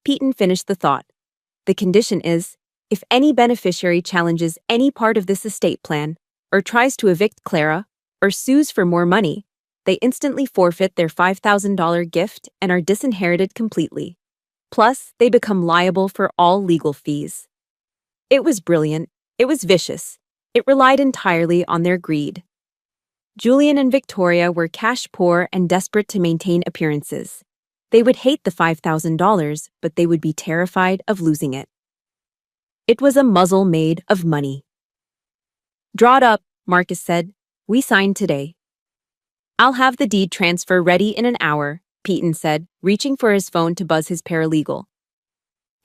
Speaker 1: Peyton finished the thought. The condition is, if any beneficiary challenges any part of this estate plan, or tries to evict Clara, or sues for more money, they instantly forfeit their $5,000 gift and are disinherited completely. Plus, they become liable for all legal fees. It was brilliant. It was vicious. It relied entirely on their greed. Julian and Victoria were cash poor and desperate to maintain appearances. They would hate the $5,000, but they would be terrified of losing it. It was a muzzle made of money. Draw it up, Marcus said. We signed today. I'll have the deed transfer ready in an hour, Peyton said, reaching for his phone to buzz his paralegal.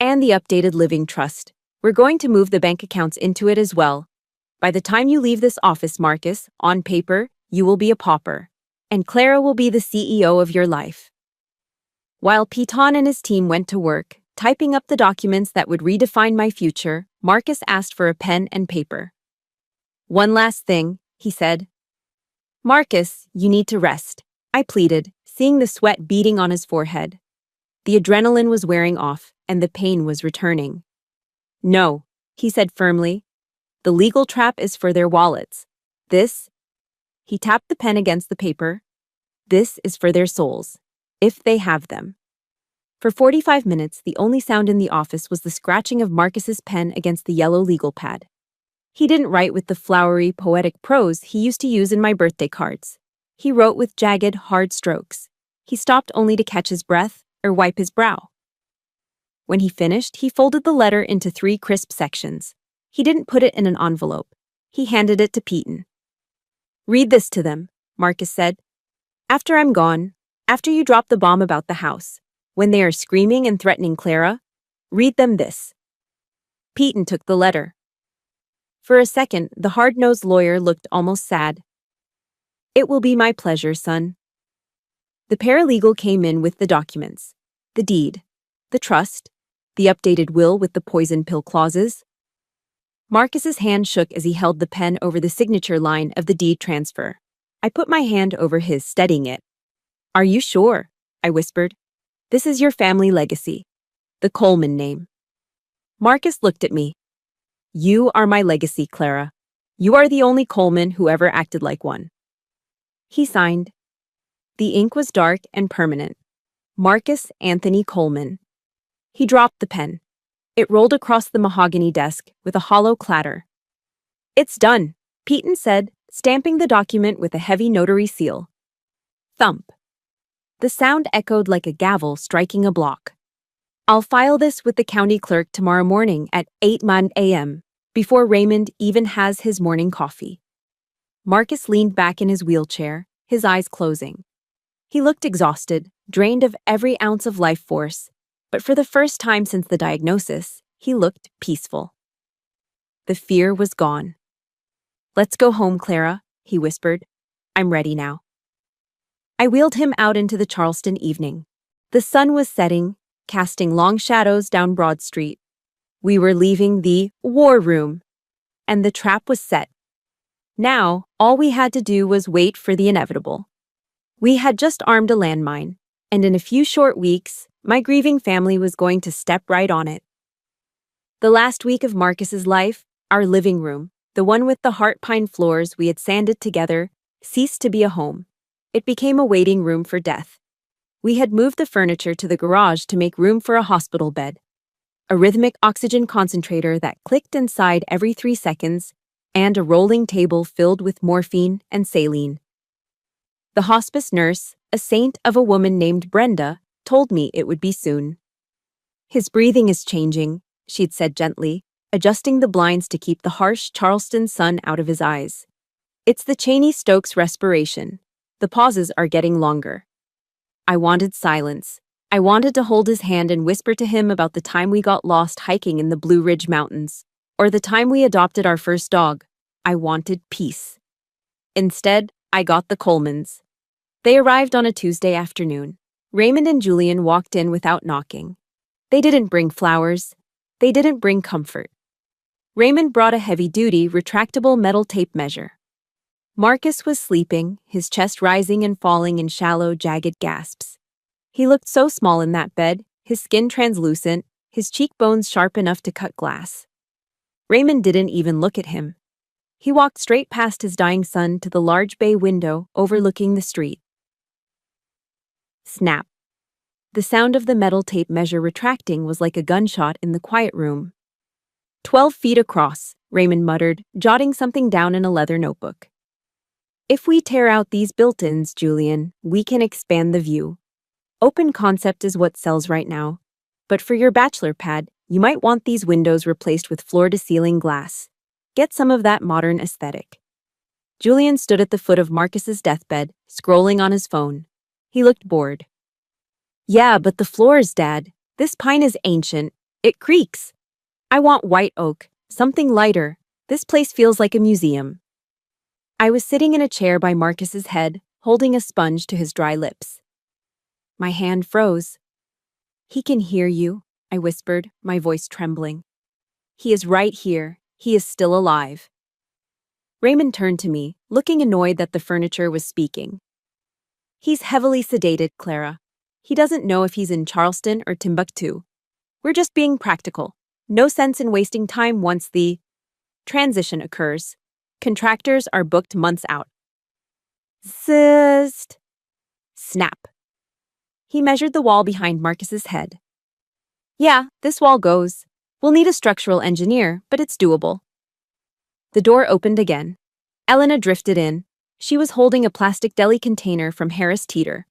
Speaker 1: And the updated living trust. We're going to move the bank accounts into it as well. By the time you leave this office, Marcus, on paper, you will be a pauper, and Clara will be the CEO of your life. While Peyton and his team went to work, typing up the documents that would redefine my future, Marcus asked for a pen and paper. One last thing, he said. Marcus, you need to rest, I pleaded, seeing the sweat beading on his forehead. The adrenaline was wearing off, and the pain was returning. No, he said firmly. The legal trap is for their wallets. This, he tapped the pen against the paper, this is for their souls, if they have them. For 45 minutes, the only sound in the office was the scratching of Marcus's pen against the yellow legal pad. He didn't write with the flowery, poetic prose he used to use in my birthday cards. He wrote with jagged, hard strokes. He stopped only to catch his breath or wipe his brow. When he finished, he folded the letter into 3 crisp sections. He didn't put it in an envelope. He handed it to Peyton. Read this to them, Marcus said. After I'm gone, after you drop the bomb about the house, when they are screaming and threatening Clara, read them this. Peyton took the letter. For a second, the hard-nosed lawyer looked almost sad. It will be my pleasure, son. The paralegal came in with the documents, the deed, the trust, the updated will with the poison pill clauses. Marcus's hand shook as he held the pen over the signature line of the deed transfer. I put my hand over his, steadying it. Are you sure? I whispered. This is your family legacy. The Coleman name. Marcus looked at me. You are my legacy, Clara. You are the only Coleman who ever acted like one. He signed. The ink was dark and permanent. Marcus Anthony Coleman. He dropped the pen. It rolled across the mahogany desk with a hollow clatter. It's done, Peyton said, stamping the document with a heavy notary seal. Thump. The sound echoed like a gavel striking a block. I'll file this with the county clerk tomorrow morning at 8 a.m., before Raymond even has his morning coffee. Marcus leaned back in his wheelchair, his eyes closing. He looked exhausted, drained of every ounce of life force, but for the first time since the diagnosis, he looked peaceful. The fear was gone. Let's go home, Clara, he whispered. I'm ready now. I wheeled him out into the Charleston evening. The sun was setting, casting long shadows down Broad Street. We were leaving the war room, and the trap was set. Now, all we had to do was wait for the inevitable. We had just armed a landmine, and in a few short weeks, my grieving family was going to step right on it. The last week of Marcus's life, our living room, the one with the heart pine floors we had sanded together, ceased to be a home. It became a waiting room for death. We had moved the furniture to the garage to make room for a hospital bed, a rhythmic oxygen concentrator that clicked and sighed every 3 seconds, and a rolling table filled with morphine and saline. The hospice nurse, a saint of a woman named Brenda, told me it would be soon. His breathing is changing, she'd said gently, adjusting the blinds to keep the harsh Charleston sun out of his eyes. It's the Cheney-Stokes respiration. The pauses are getting longer. I wanted silence. I wanted to hold his hand and whisper to him about the time we got lost hiking in the Blue Ridge Mountains, or the time we adopted our first dog. I wanted peace. Instead, I got the Colemans. They arrived on a Tuesday afternoon. Raymond and Julian walked in without knocking. They didn't bring flowers. They didn't bring comfort. Raymond brought a heavy-duty, retractable metal tape measure. Marcus was sleeping, his chest rising and falling in shallow, jagged gasps. He looked so small in that bed, his skin translucent, his cheekbones sharp enough to cut glass. Raymond didn't even look at him. He walked straight past his dying son to the large bay window overlooking the street. Snap. The sound of the metal tape measure retracting was like a gunshot in the quiet room. 12 feet across, Raymond muttered, jotting something down in a leather notebook. If we tear out these built-ins, Julian, we can expand the view. Open concept is what sells right now. But for your bachelor pad, you might want these windows replaced with floor-to-ceiling glass. Get some of that modern aesthetic. Julian stood at the foot of Marcus's deathbed, scrolling on his phone. He looked bored. Yeah, but the floors, Dad. This pine is ancient. It creaks. I want white oak, something lighter. This place feels like a museum. I was sitting in a chair by Marcus's head, holding a sponge to his dry lips. My hand froze. He can hear you, I whispered, my voice trembling. He is right here. He is still alive. Raymond turned to me, looking annoyed that the furniture was speaking. He's heavily sedated, Clara. He doesn't know if he's in Charleston or Timbuktu. We're just being practical. No sense in wasting time once the transition occurs. Contractors are booked months out. Zzzzt. Snap. He measured the wall behind Marcus's head. Yeah, this wall goes. We'll need a structural engineer, but it's doable. The door opened again. Elena drifted in. She was holding a plastic deli container from Harris Teeter.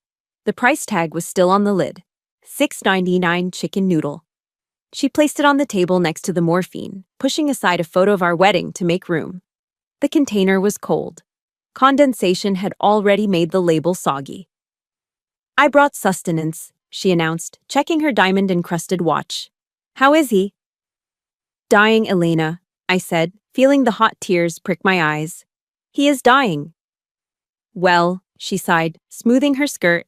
Speaker 1: The price tag was still on the lid. $6.99 chicken noodle. She placed it on the table next to the morphine, pushing aside a photo of our wedding to make room. The container was cold. Condensation had already made the label soggy. I brought sustenance, she announced, checking her diamond-encrusted watch. How is he? Dying, Elena, I said, feeling the hot tears prick my eyes. He is dying. Well, she sighed, smoothing her skirt.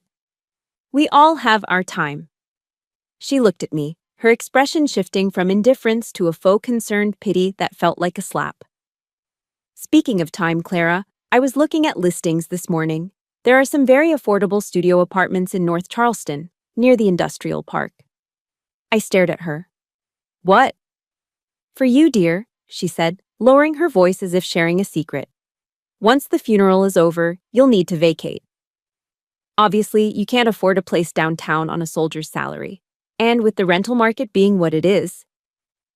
Speaker 1: We all have our time. She looked at me, her expression shifting from indifference to a faux concerned pity that felt like a slap. Speaking of time, Clara, I was looking at listings this morning. There are some very affordable studio apartments in North Charleston, near the industrial park. I stared at her. What? For you, dear, she said, lowering her voice as if sharing a secret. Once the funeral is over, you'll need to vacate. Obviously, you can't afford a place downtown on a soldier's salary. And with the rental market being what it is,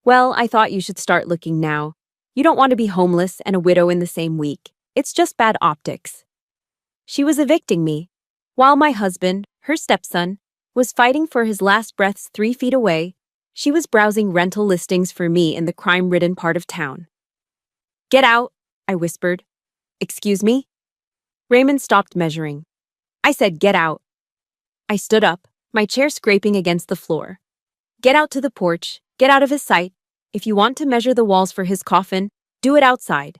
Speaker 1: well, I thought you should start looking now. You don't want to be homeless and a widow in the same week. It's just bad optics. She was evicting me, while my husband, her stepson, was fighting for his last breaths 3 feet away. She was browsing rental listings for me in the crime-ridden part of town. Get out, I whispered. Excuse me? Raymond stopped measuring. I said, get out. I stood up, my chair scraping against the floor. Get out to the porch, get out of his sight. If you want to measure the walls for his coffin, do it outside.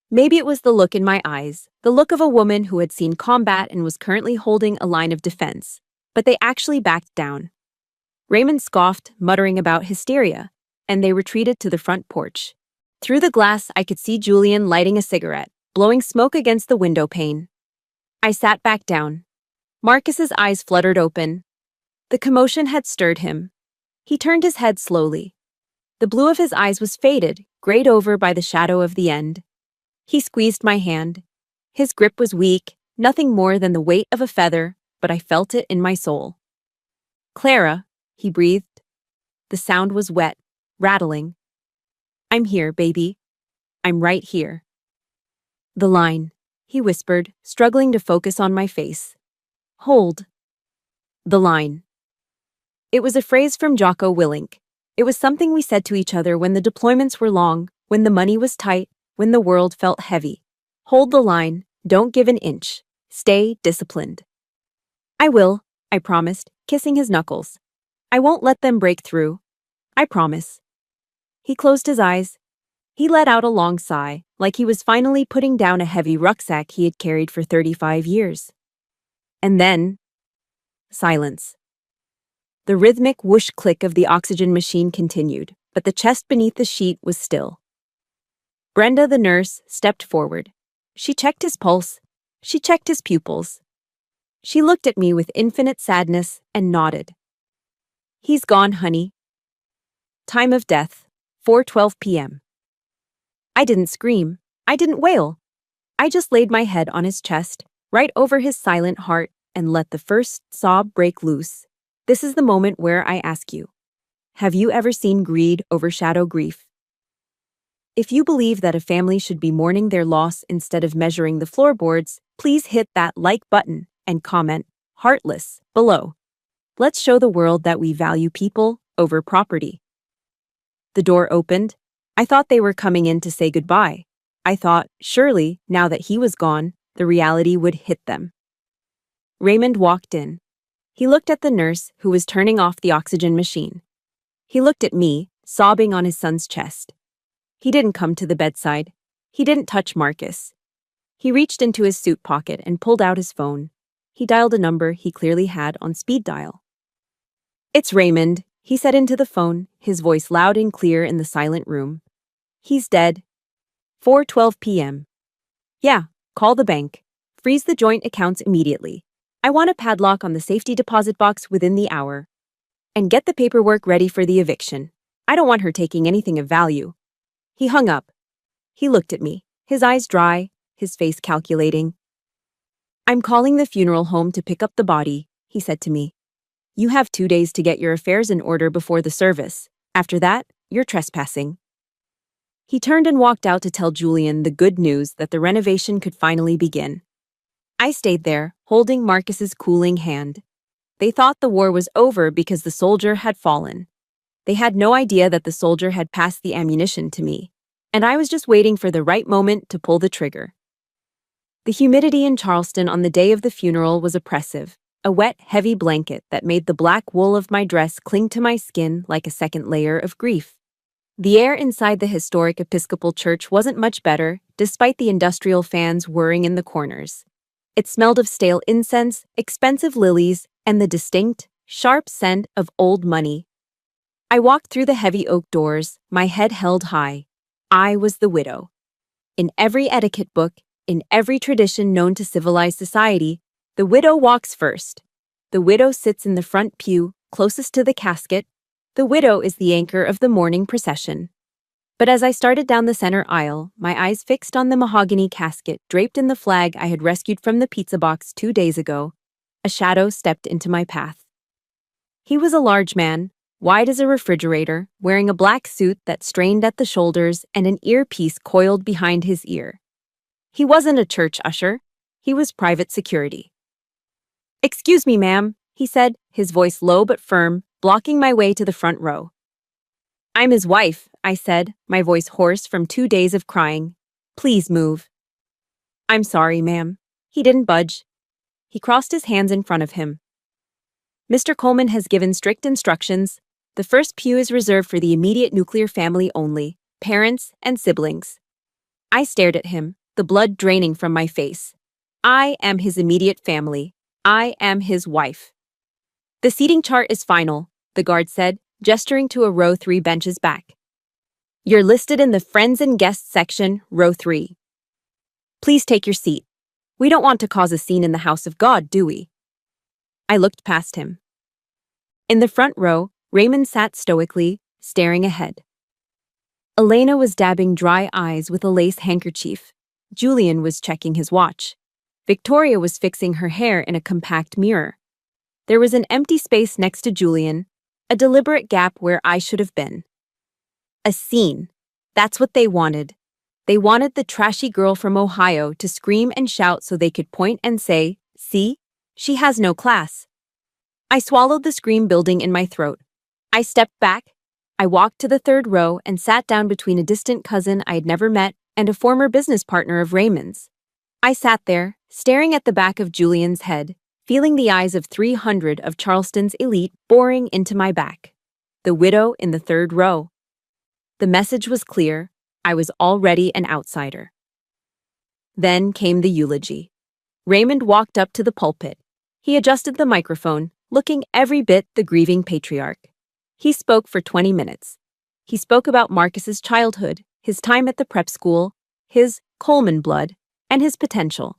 Speaker 1: Maybe it was the look in my eyes, the look of a woman who had seen combat and was currently holding a line of defense, but they actually backed down. Raymond scoffed, muttering about hysteria, and they retreated to the front porch. Through the glass, I could see Julian lighting a cigarette, blowing smoke against the window pane. I sat back down. Marcus's eyes fluttered open. The commotion had stirred him. He turned his head slowly. The blue of his eyes was faded, grayed over by the shadow of the end. He squeezed my hand. His grip was weak, nothing more than the weight of a feather, but I felt it in my soul. Clara, he breathed. The sound was wet, rattling. I'm here, baby. I'm right here. The line, he whispered, struggling to focus on my face. Hold. The line. It was a phrase from Jocko Willink. It was something we said to each other when the deployments were long, when the money was tight, when the world felt heavy. Hold the line, don't give an inch. Stay disciplined. I will, I promised, kissing his knuckles. I won't let them break through. I promise. He closed his eyes. He let out a long sigh, like he was finally putting down a heavy rucksack he had carried for 35 years. And then, silence. The rhythmic whoosh-click of the oxygen machine continued, but the chest beneath the sheet was still. Brenda, the nurse, stepped forward. She checked his pulse. She checked his pupils. She looked at me with infinite sadness and nodded. He's gone, honey. Time of death, 4:12 p.m. I didn't scream. I didn't wail. I just laid my head on his chest, right over his silent heart, and let the first sob break loose. This is the moment where I ask you, have you ever seen greed overshadow grief? If you believe that a family should be mourning their loss instead of measuring the floorboards, please hit that like button and comment, heartless, below. Let's show the world that we value people over property. The door opened. I thought they were coming in to say goodbye. I thought, surely, now that he was gone, the reality would hit them. Raymond walked in. He looked at the nurse, who was turning off the oxygen machine. He looked at me, sobbing on his son's chest. He didn't come to the bedside. He didn't touch Marcus. He reached into his suit pocket and pulled out his phone. He dialed a number he clearly had on speed dial. It's Raymond, he said into the phone, his voice loud and clear in the silent room. He's dead. 4:12 p.m. Yeah, call the bank. Freeze the joint accounts immediately. I want a padlock on the safety deposit box within the hour. And get the paperwork ready for the eviction. I don't want her taking anything of value. He hung up. He looked at me, his eyes dry, his face calculating. I'm calling the funeral home to pick up the body, he said to me. You have 2 days to get your affairs in order before the service. After that, you're trespassing. He turned and walked out to tell Julian the good news that the renovation could finally begin. I stayed there, holding Marcus's cooling hand. They thought the war was over because the soldier had fallen. They had no idea that the soldier had passed the ammunition to me, and I was just waiting for the right moment to pull the trigger. The humidity in Charleston on the day of the funeral was oppressive, a wet, heavy blanket that made the black wool of my dress cling to my skin like a second layer of grief. The air inside the historic Episcopal Church wasn't much better, despite the industrial fans whirring in the corners. It smelled of stale incense, expensive lilies, and the distinct, sharp scent of old money. I walked through the heavy oak doors, my head held high. I was the widow. In every etiquette book, in every tradition known to civilized society, the widow walks first. The widow sits in the front pew, closest to the casket. The widow is the anchor of the mourning procession. But as I started down the center aisle, my eyes fixed on the mahogany casket draped in the flag I had rescued from the pizza box 2 days ago, a shadow stepped into my path. He was a large man, wide as a refrigerator, wearing a black suit that strained at the shoulders and an earpiece coiled behind his ear. He wasn't a church usher. He was private security. "Excuse me, ma'am," he said, his voice low but firm, blocking my way to the front row. "I'm his wife," I said, my voice hoarse from 2 days of crying. "Please move." "I'm sorry, ma'am." He didn't budge. He crossed his hands in front of him. "Mr. Coleman has given strict instructions. The first pew is reserved for the immediate nuclear family only, parents and siblings." I stared at him, the blood draining from my face. I am his immediate family. I am his wife. "The seating chart is final," the guard said, gesturing to a row 3 benches back. "You're listed in the Friends and Guests section, row 3. Please take your seat. We don't want to cause a scene in the house of God, do we?" I looked past him. In the front row, Raymond sat stoically, staring ahead. Elena was dabbing dry eyes with a lace handkerchief. Julian was checking his watch. Victoria was fixing her hair in a compact mirror. There was an empty space next to Julian, a deliberate gap where I should have been. A scene. That's what they wanted. They wanted the trashy girl from Ohio to scream and shout so they could point and say, "See? She has no class." I swallowed the scream building in my throat. I stepped back. I walked to the third row and sat down between a distant cousin I had never met and a former business partner of Raymond's. I sat there, staring at the back of Julian's head, feeling the eyes of 300 of Charleston's elite boring into my back. The widow in the third row. The message was clear. I was already an outsider. Then came the eulogy. Raymond walked up to the pulpit. He adjusted the microphone, looking every bit the grieving patriarch. He spoke for 20 minutes. He spoke about Marcus's childhood, his time at the prep school, his Coleman blood, and his potential.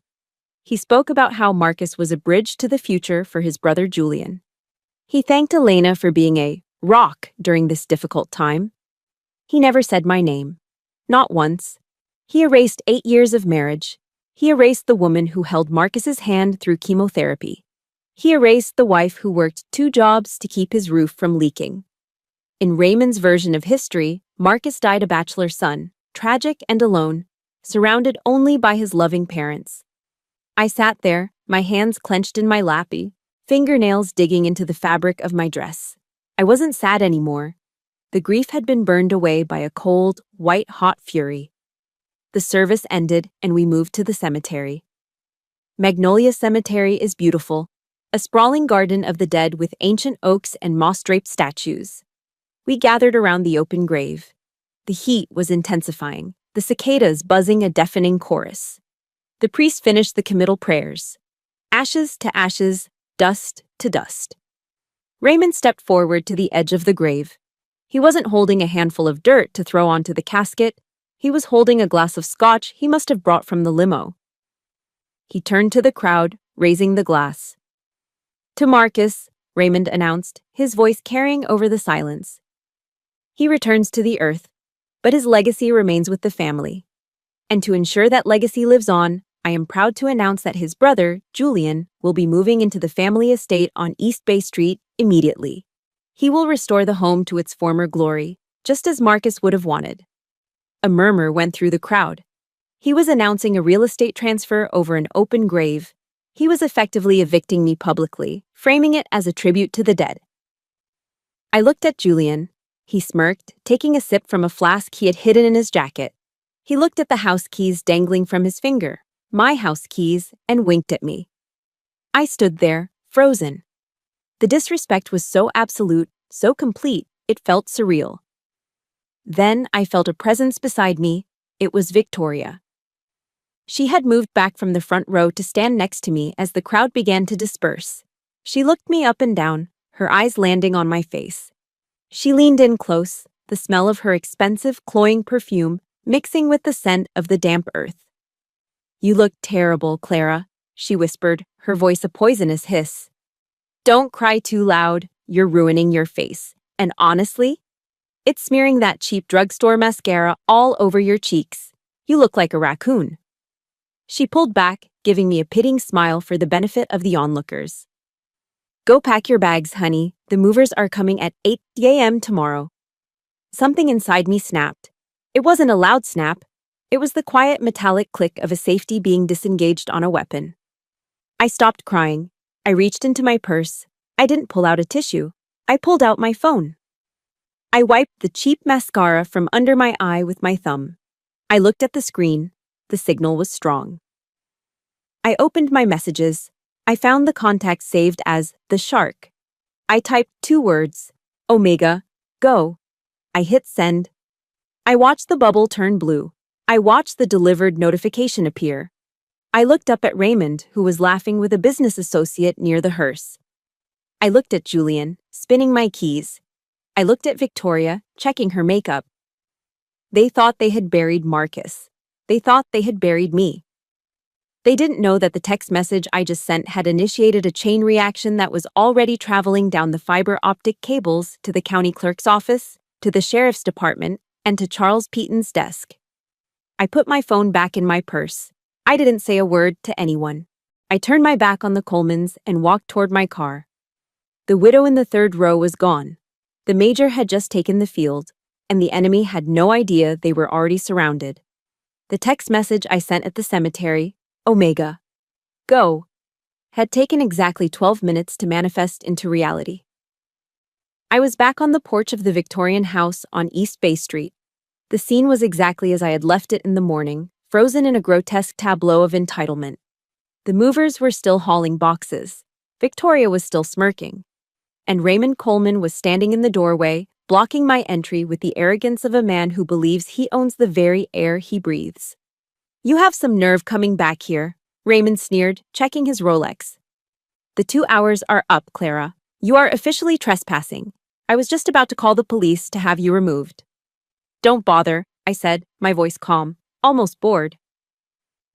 Speaker 1: He spoke about how Marcus was a bridge to the future for his brother Julian. He thanked Elena for being a rock during this difficult time. He never said my name. Not once. He erased 8 years of marriage. He erased the woman who held Marcus's hand through chemotherapy. He erased the wife who worked 2 jobs to keep his roof from leaking. In Raymond's version of history, Marcus died a bachelor son, tragic and alone, surrounded only by his loving parents. I sat there, my hands clenched in my lap, fingernails digging into the fabric of my dress. I wasn't sad anymore. The grief had been burned away by a cold, white-hot fury. The service ended and we moved to the cemetery. Magnolia Cemetery is beautiful, a sprawling garden of the dead with ancient oaks and moss-draped statues. We gathered around the open grave. The heat was intensifying, the cicadas buzzing a deafening chorus. The priest finished the committal prayers. Ashes to ashes, dust to dust. Raymond stepped forward to the edge of the grave. He wasn't holding a handful of dirt to throw onto the casket. He was holding a glass of scotch he must have brought from the limo. He turned to the crowd, raising the glass. "To Marcus," Raymond announced, his voice carrying over the silence. "He returns to the earth, but his legacy remains with the family. And to ensure that legacy lives on, I am proud to announce that his brother, Julian, will be moving into the family estate on East Bay Street immediately. He will restore the home to its former glory, just as Marcus would have wanted." A murmur went through the crowd. He was announcing a real estate transfer over an open grave. He was effectively evicting me publicly, framing it as a tribute to the dead. I looked at Julian. He smirked, taking a sip from a flask he had hidden in his jacket. He looked at the house keys dangling from his finger, my house keys, and winked at me. I stood there, frozen. The disrespect was so absolute, so complete, it felt surreal. Then I felt a presence beside me. It was Victoria. She had moved back from the front row to stand next to me as the crowd began to disperse. She looked me up and down, her eyes landing on my face. She leaned in close, the smell of her expensive, cloying perfume mixing with the scent of the damp earth. "You look terrible, Clara," she whispered, her voice a poisonous hiss. "Don't cry too loud, you're ruining your face. And honestly, it's smearing that cheap drugstore mascara all over your cheeks. You look like a raccoon." She pulled back, giving me a pitying smile for the benefit of the onlookers. "Go pack your bags, honey. The movers are coming at 8 a.m. tomorrow." Something inside me snapped. It wasn't a loud snap. It was the quiet metallic click of a safety being disengaged on a weapon. I stopped crying. I reached into my purse. I didn't pull out a tissue. I pulled out my phone. I wiped the cheap mascara from under my eye with my thumb. I looked at the screen. The signal was strong. I opened my messages. I found the contact saved as The Shark. I typed 2 words, Omega, go. I hit send. I watched the bubble turn blue. I watched the delivered notification appear. I looked up at Raymond, who was laughing with a business associate near the hearse. I looked at Julian, spinning my keys. I looked at Victoria, checking her makeup. They thought they had buried Marcus. They thought they had buried me. They didn't know that the text message I just sent had initiated a chain reaction that was already traveling down the fiber optic cables to the county clerk's office, to the sheriff's department, and to Charles Peaton's desk. I put my phone back in my purse. I didn't say a word to anyone. I turned my back on the Colemans and walked toward my car. The widow in the 3rd row was gone. The major had just taken the field, and the enemy had no idea they were already surrounded. The text message I sent at the cemetery, Omega, go, had taken exactly 12 minutes to manifest into reality. I was back on the porch of the Victorian house on East Bay Street. The scene was exactly as I had left it in the morning, frozen in a grotesque tableau of entitlement. The movers were still hauling boxes. Victoria was still smirking. And Raymond Coleman was standing in the doorway, blocking my entry with the arrogance of a man who believes he owns the very air he breathes. "You have some nerve coming back here," Raymond sneered, checking his Rolex. "The 2 hours are up, Clara. You are officially trespassing. I was just about to call the police to have you removed." "Don't bother," I said, my voice calm, almost bored.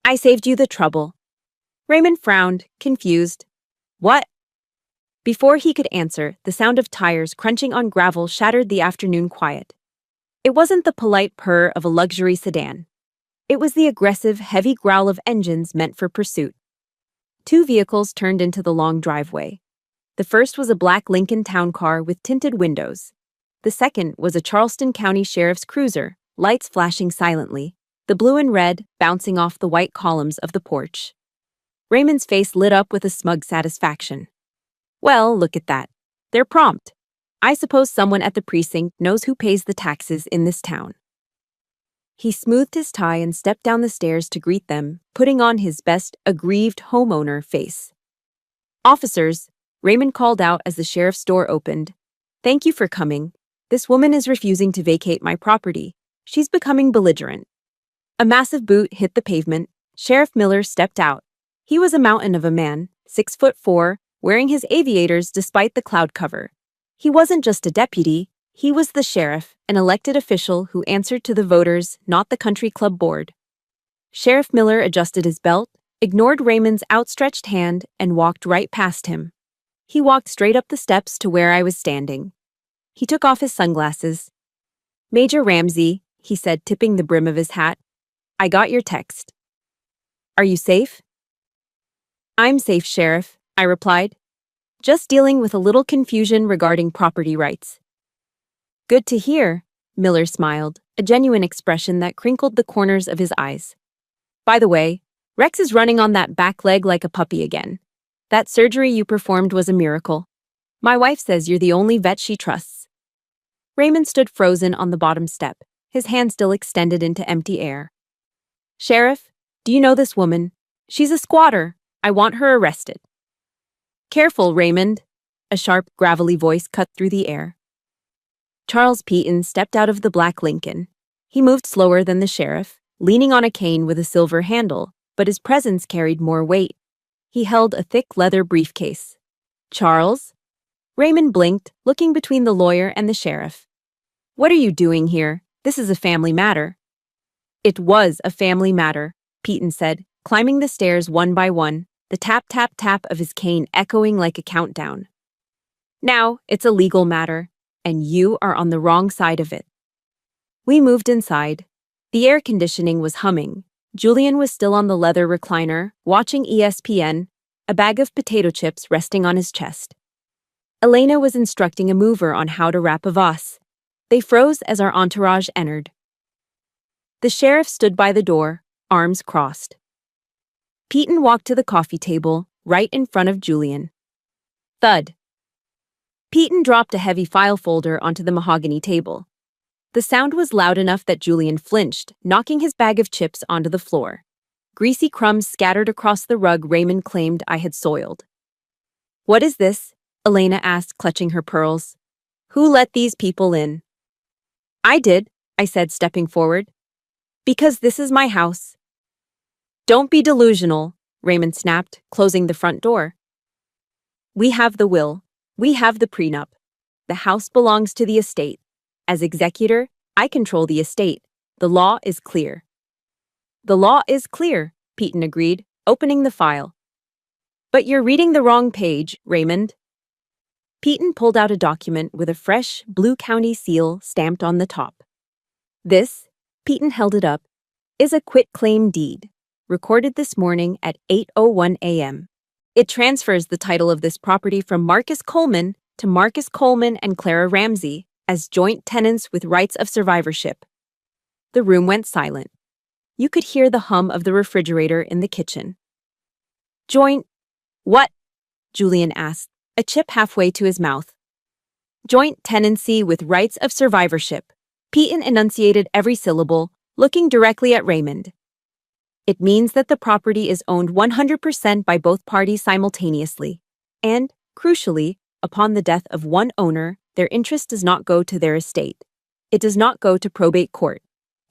Speaker 1: "I saved you the trouble." Raymond frowned, confused. "What?" Before he could answer, the sound of tires crunching on gravel shattered the afternoon quiet. It wasn't the polite purr of a luxury sedan. It was the aggressive, heavy growl of engines meant for pursuit. 2 vehicles turned into the long driveway. The first was a black Lincoln Town Car with tinted windows. The second was a Charleston County Sheriff's Cruiser, lights flashing silently, the blue and red bouncing off the white columns of the porch. Raymond's face lit up with a smug satisfaction. "Well, look at that. They're prompt. I suppose someone at the precinct knows who pays the taxes in this town." He smoothed his tie and stepped down the stairs to greet them, putting on his best aggrieved homeowner face. "Officers," Raymond called out as the sheriff's door opened. "Thank you for coming. This woman is refusing to vacate my property. She's becoming belligerent." A massive boot hit the pavement. Sheriff Miller stepped out. He was a mountain of a man, 6'4", wearing his aviators despite the cloud cover. He wasn't just a deputy, he was the sheriff, an elected official who answered to the voters, not the country club board. Sheriff Miller adjusted his belt, ignored Raymond's outstretched hand, and walked right past him. He walked straight up the steps to where I was standing. He took off his sunglasses. "Major Ramsey," he said, tipping the brim of his hat, "I got your text. Are you safe?" "I'm safe, Sheriff," I replied. "Just dealing with a little confusion regarding property rights." "Good to hear," Miller smiled, a genuine expression that crinkled the corners of his eyes. "By the way, Rex is running on that back leg like a puppy again. That surgery you performed was a miracle. My wife says you're the only vet she trusts." Raymond stood frozen on the bottom step, his hand still extended into empty air. "Sheriff, do you know this woman? She's a squatter. I want her arrested." "Careful, Raymond," a sharp, gravelly voice cut through the air. Charles Peaton stepped out of the black Lincoln. He moved slower than the sheriff, leaning on a cane with a silver handle, but his presence carried more weight. He held a thick leather briefcase. "Charles?" Raymond blinked, looking between the lawyer and the sheriff. What are you doing here? This is a family matter. It was a family matter, Peyton said, climbing the stairs one by one, the tap-tap-tap of his cane echoing like a countdown. Now, it's a legal matter, and you are on the wrong side of it. We moved inside. The air conditioning was humming. Julian was still on the leather recliner, watching ESPN, a bag of potato chips resting on his chest. Elena was instructing a mover on how to wrap a vase. They froze as our entourage entered. The sheriff stood by the door, arms crossed. Peyton walked to the coffee table, right in front of Julian. Thud. Peyton dropped a heavy file folder onto the mahogany table. The sound was loud enough that Julian flinched, knocking his bag of chips onto the floor. Greasy crumbs scattered across the rug Raymond claimed I had soiled. What is this? Elena asked, clutching her pearls. Who let these people in? I did, I said, stepping forward. Because this is my house. Don't be delusional, Raymond snapped, closing the front door. We have the will. We have the prenup. The house belongs to the estate. As executor, I control the estate. The law is clear. The law is clear, Peyton agreed, opening the file. But you're reading the wrong page, Raymond. Peyton pulled out a document with a fresh, Blue County seal stamped on the top. This, Peyton held it up, is a quitclaim deed, recorded this morning at 8:01 a.m. It transfers the title of this property from Marcus Coleman to Marcus Coleman and Clara Ramsey as joint tenants with rights of survivorship. The room went silent. You could hear the hum of the refrigerator in the kitchen. Joint what? Julian asked, a chip halfway to his mouth. Joint tenancy with rights of survivorship. Peyton enunciated every syllable, looking directly at Raymond. It means that the property is owned 100% by both parties simultaneously. And, crucially, upon the death of one owner, their interest does not go to their estate. It does not go to probate court.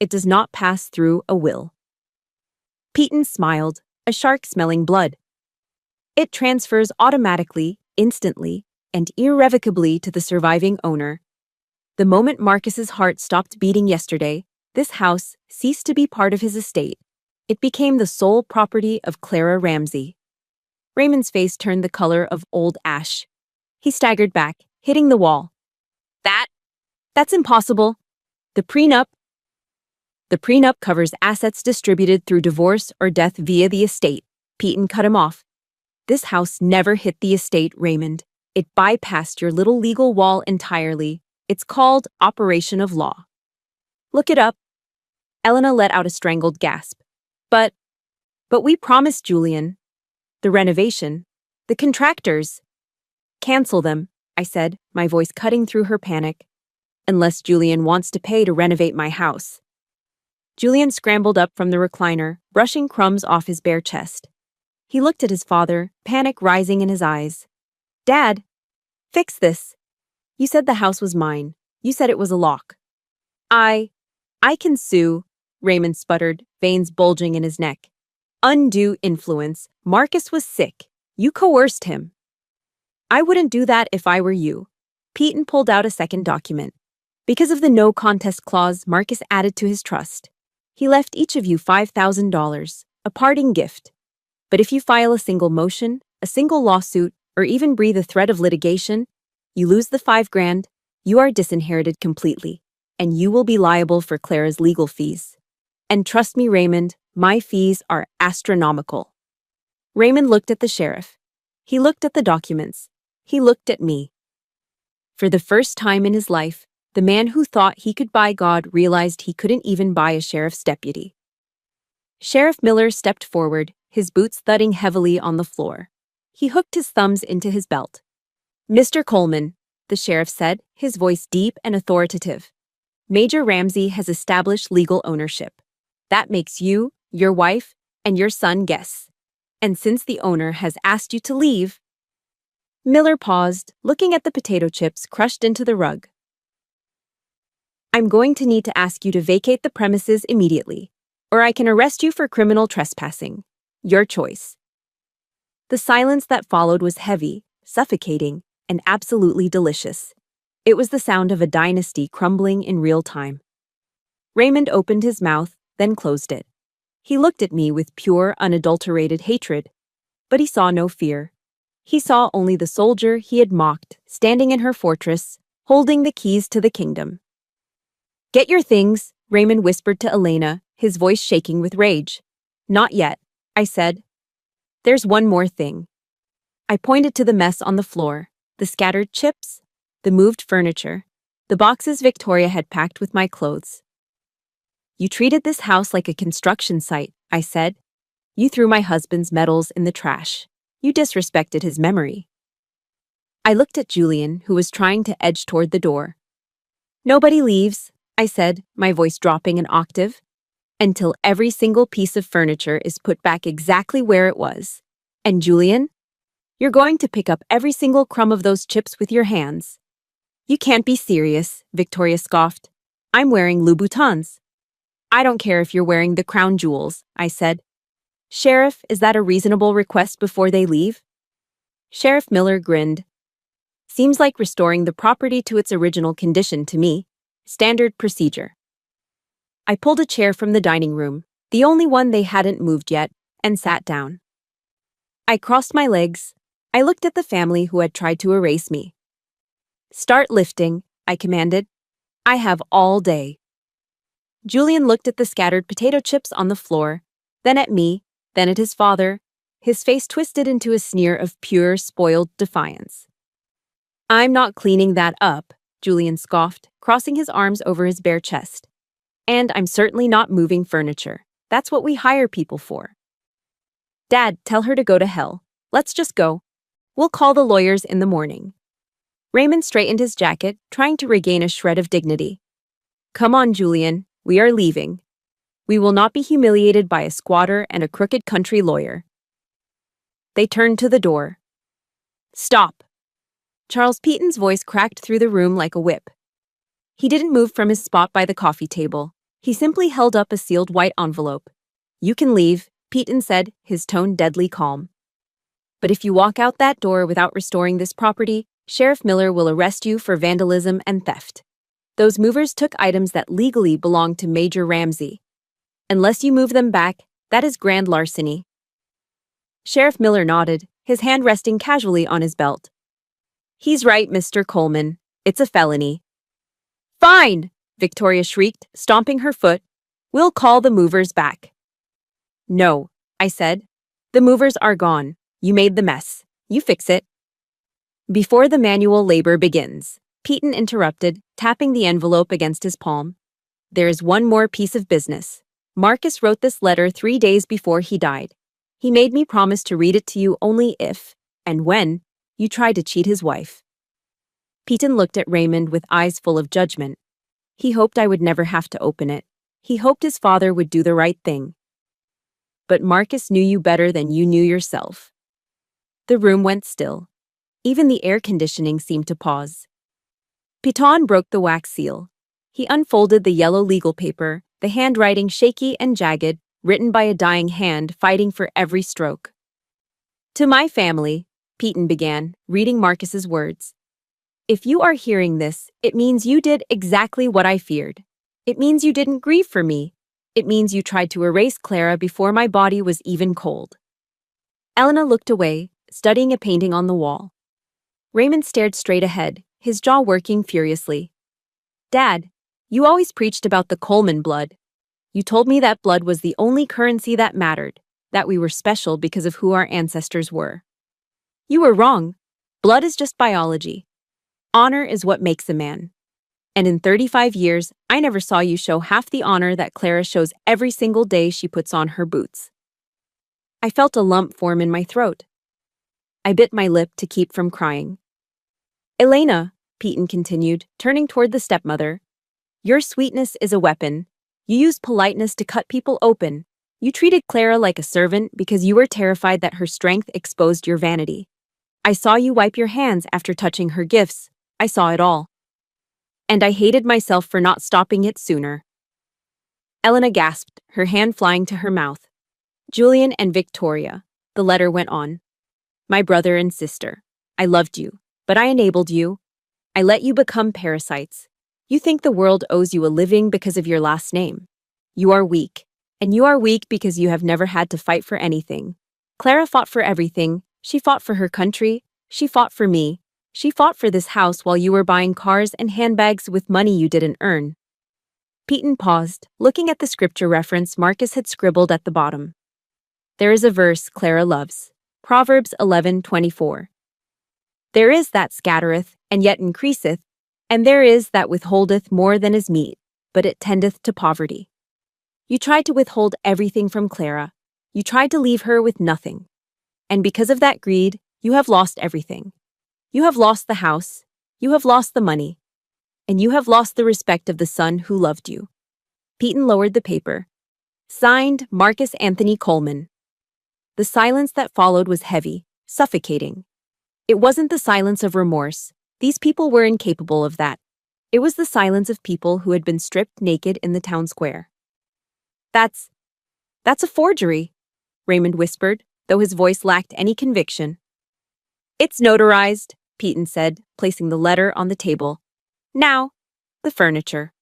Speaker 1: It does not pass through a will. Peyton smiled, a shark smelling blood. It transfers automatically, instantly, and irrevocably to the surviving owner. The moment Marcus's heart stopped beating yesterday, this house ceased to be part of his estate. It became the sole property of Clara Ramsey. Raymond's face turned the color of old ash. He staggered back, hitting the wall. That's impossible. The prenup covers assets distributed through divorce or death via the estate. Peyton cut him off. This house never hit the estate, Raymond. It bypassed your little legal wall entirely. It's called operation of law. Look it up. Elena let out a strangled gasp. But we promised Julian. The renovation. The contractors. Cancel them, I said, my voice cutting through her panic. Unless Julian wants to pay to renovate my house. Julian scrambled up from the recliner, brushing crumbs off his bare chest. He looked at his father, panic rising in his eyes. Dad, fix this. You said the house was mine. You said it was a lock. I can sue, Raymond sputtered, veins bulging in his neck. Undue influence. Marcus was sick. You coerced him. I wouldn't do that if I were you. Peyton pulled out a second document. Because of the no contest clause Marcus added to his trust, he left each of you $5,000, a parting gift. But if you file a single motion, a single lawsuit, or even breathe a threat of litigation, you lose the $5,000, you are disinherited completely, and you will be liable for Clara's legal fees. And trust me, Raymond, my fees are astronomical. Raymond looked at the sheriff. He looked at the documents. He looked at me. For the first time in his life, the man who thought he could buy God realized he couldn't even buy a sheriff's deputy. Sheriff Miller stepped forward, his boots thudding heavily on the floor. He hooked his thumbs into his belt. Mr. Coleman, the sheriff said, his voice deep and authoritative. Major Ramsey has established legal ownership. That makes you, your wife, and your son guests. And since the owner has asked you to leave... Miller paused, looking at the potato chips crushed into the rug. I'm going to need to ask you to vacate the premises immediately, or I can arrest you for criminal trespassing. Your choice. The silence that followed was heavy, suffocating, and absolutely delicious. It was the sound of a dynasty crumbling in real time. Raymond opened his mouth, then closed it. He looked at me with pure, unadulterated hatred, but he saw no fear. He saw only the soldier he had mocked, standing in her fortress, holding the keys to the kingdom. "Get your things," Raymond whispered to Elena, his voice shaking with rage. "Not yet," I said. "There's one more thing." I pointed to the mess on the floor, the scattered chips, the moved furniture, the boxes Victoria had packed with my clothes. "You treated this house like a construction site," I said. "You threw my husband's medals in the trash. You disrespected his memory." I looked at Julian, who was trying to edge toward the door. "Nobody leaves," I said, my voice dropping an octave, "until every single piece of furniture is put back exactly where it was. And Julian, you're going to pick up every single crumb of those chips with your hands." "You can't be serious," Victoria scoffed. "I'm wearing Louboutins." "I don't care if you're wearing the crown jewels," I said. "Sheriff, is that a reasonable request before they leave?" Sheriff Miller grinned. "Seems like restoring the property to its original condition to me. Standard procedure." I pulled a chair from the dining room, the only one they hadn't moved yet, and sat down. I crossed my legs. I looked at the family who had tried to erase me. "Start lifting," I commanded. "I have all day." Julian looked at the scattered potato chips on the floor, then at me, then at his father, his face twisted into a sneer of pure, spoiled defiance. "I'm not cleaning that up," Julian scoffed, crossing his arms over his bare chest. "And I'm certainly not moving furniture. That's what we hire people for." "Dad, tell her to go to hell. Let's just go. We'll call the lawyers in the morning." Raymond straightened his jacket, trying to regain a shred of dignity. "Come on, Julian. We are leaving. We will not be humiliated by a squatter and a crooked country lawyer." They turned to the door. "Stop!" Charles Peaton's voice cracked through the room like a whip. He didn't move from his spot by the coffee table. He simply held up a sealed white envelope. "You can leave," Peaton said, his tone deadly calm. "But if you walk out that door without restoring this property, Sheriff Miller will arrest you for vandalism and theft. Those movers took items that legally belonged to Major Ramsey. Unless you move them back, that is grand larceny." Sheriff Miller nodded, his hand resting casually on his belt. "He's right, Mr. Coleman. It's a felony." "Fine!" Victoria shrieked, stomping her foot. "We'll call the movers back." "No," I said. "The movers are gone. You made the mess. You fix it." "Before the manual labor begins," Peaton interrupted, tapping the envelope against his palm, "there is one more piece of business. Marcus wrote this letter 3 days before he died. He made me promise to read it to you only if, and when, you try to cheat his wife." Peaton looked at Raymond with eyes full of judgment. He hoped I would never have to open it. He hoped his father would do the right thing. But Marcus knew you better than you knew yourself. The room went still. Even the air conditioning seemed to pause. Peaton broke the wax seal. He unfolded the yellow legal paper, the handwriting shaky and jagged, written by a dying hand fighting for every stroke. "To my family," Peaton began, reading Marcus's words. "If you are hearing this, it means you did exactly what I feared. It means you didn't grieve for me. It means you tried to erase Clara before my body was even cold." Elena looked away, studying a painting on the wall. Raymond stared straight ahead, his jaw working furiously. "Dad, you always preached about the Coleman blood. You told me that blood was the only currency that mattered, that we were special because of who our ancestors were. You were wrong. Blood is just biology. Honor is what makes a man. And in 35 years, I never saw you show half the honor that Clara shows every single day she puts on her boots." I felt a lump form in my throat. I bit my lip to keep from crying. "Elena," Peaton continued, turning toward the stepmother, "your sweetness is a weapon. You used politeness to cut people open. You treated Clara like a servant because you were terrified that her strength exposed your vanity. I saw you wipe your hands after touching her gifts. I saw it all. And I hated myself for not stopping it sooner." Elena gasped, her hand flying to her mouth. "Julian and Victoria," the letter went on. "My brother and sister, I loved you. But I enabled you. I let you become parasites. You think the world owes you a living because of your last name. You are weak. And you are weak because you have never had to fight for anything. Clara fought for everything. She fought for her country. She fought for me. She fought for this house while you were buying cars and handbags with money you didn't earn. Peyton paused, looking at the scripture reference Marcus had scribbled at the bottom. There is a verse Clara loves. Proverbs 11:24. There is that scattereth, and yet increaseth, and there is that withholdeth more than is meet, but it tendeth to poverty. You tried to withhold everything from Clara. You tried to leave her with nothing. And because of that greed, you have lost everything. You have lost the house. You have lost the money. And you have lost the respect of the son who loved you. Peyton lowered the paper. Signed, Marcus Anthony Coleman. The silence that followed was heavy, suffocating. It wasn't the silence of remorse. These people were incapable of that. It was the silence of people who had been stripped naked in the town square. That's a forgery, Raymond whispered, though his voice lacked any conviction. It's notarized, Peyton said, placing the letter on the table. Now, the furniture.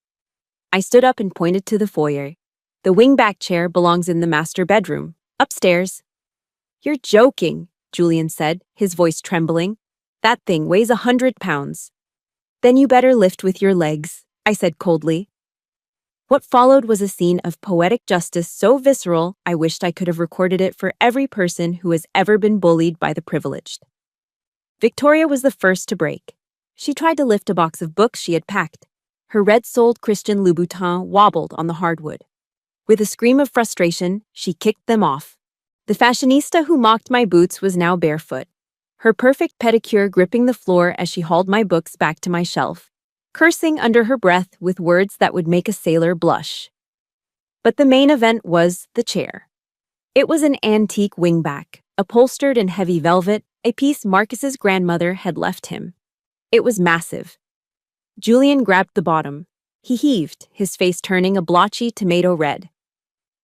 Speaker 1: I stood up and pointed to the foyer. The wingback chair belongs in the master bedroom, upstairs. You're joking, Julian said, his voice trembling. That thing weighs 100 pounds. Then you better lift with your legs, I said coldly. What followed was a scene of poetic justice so visceral I wished I could have recorded it for every person who has ever been bullied by the privileged. Victoria was the first to break. She tried to lift a box of books she had packed. Her red-soled Christian Louboutin wobbled on the hardwood. With a scream of frustration, she kicked them off. The fashionista who mocked my boots was now barefoot, her perfect pedicure gripping the floor as she hauled my books back to my shelf, cursing under her breath with words that would make a sailor blush. But the main event was the chair. It was an antique wingback, upholstered in heavy velvet, a piece Marcus's grandmother had left him. It was massive. Julian grabbed the bottom. He heaved, his face turning a blotchy tomato red.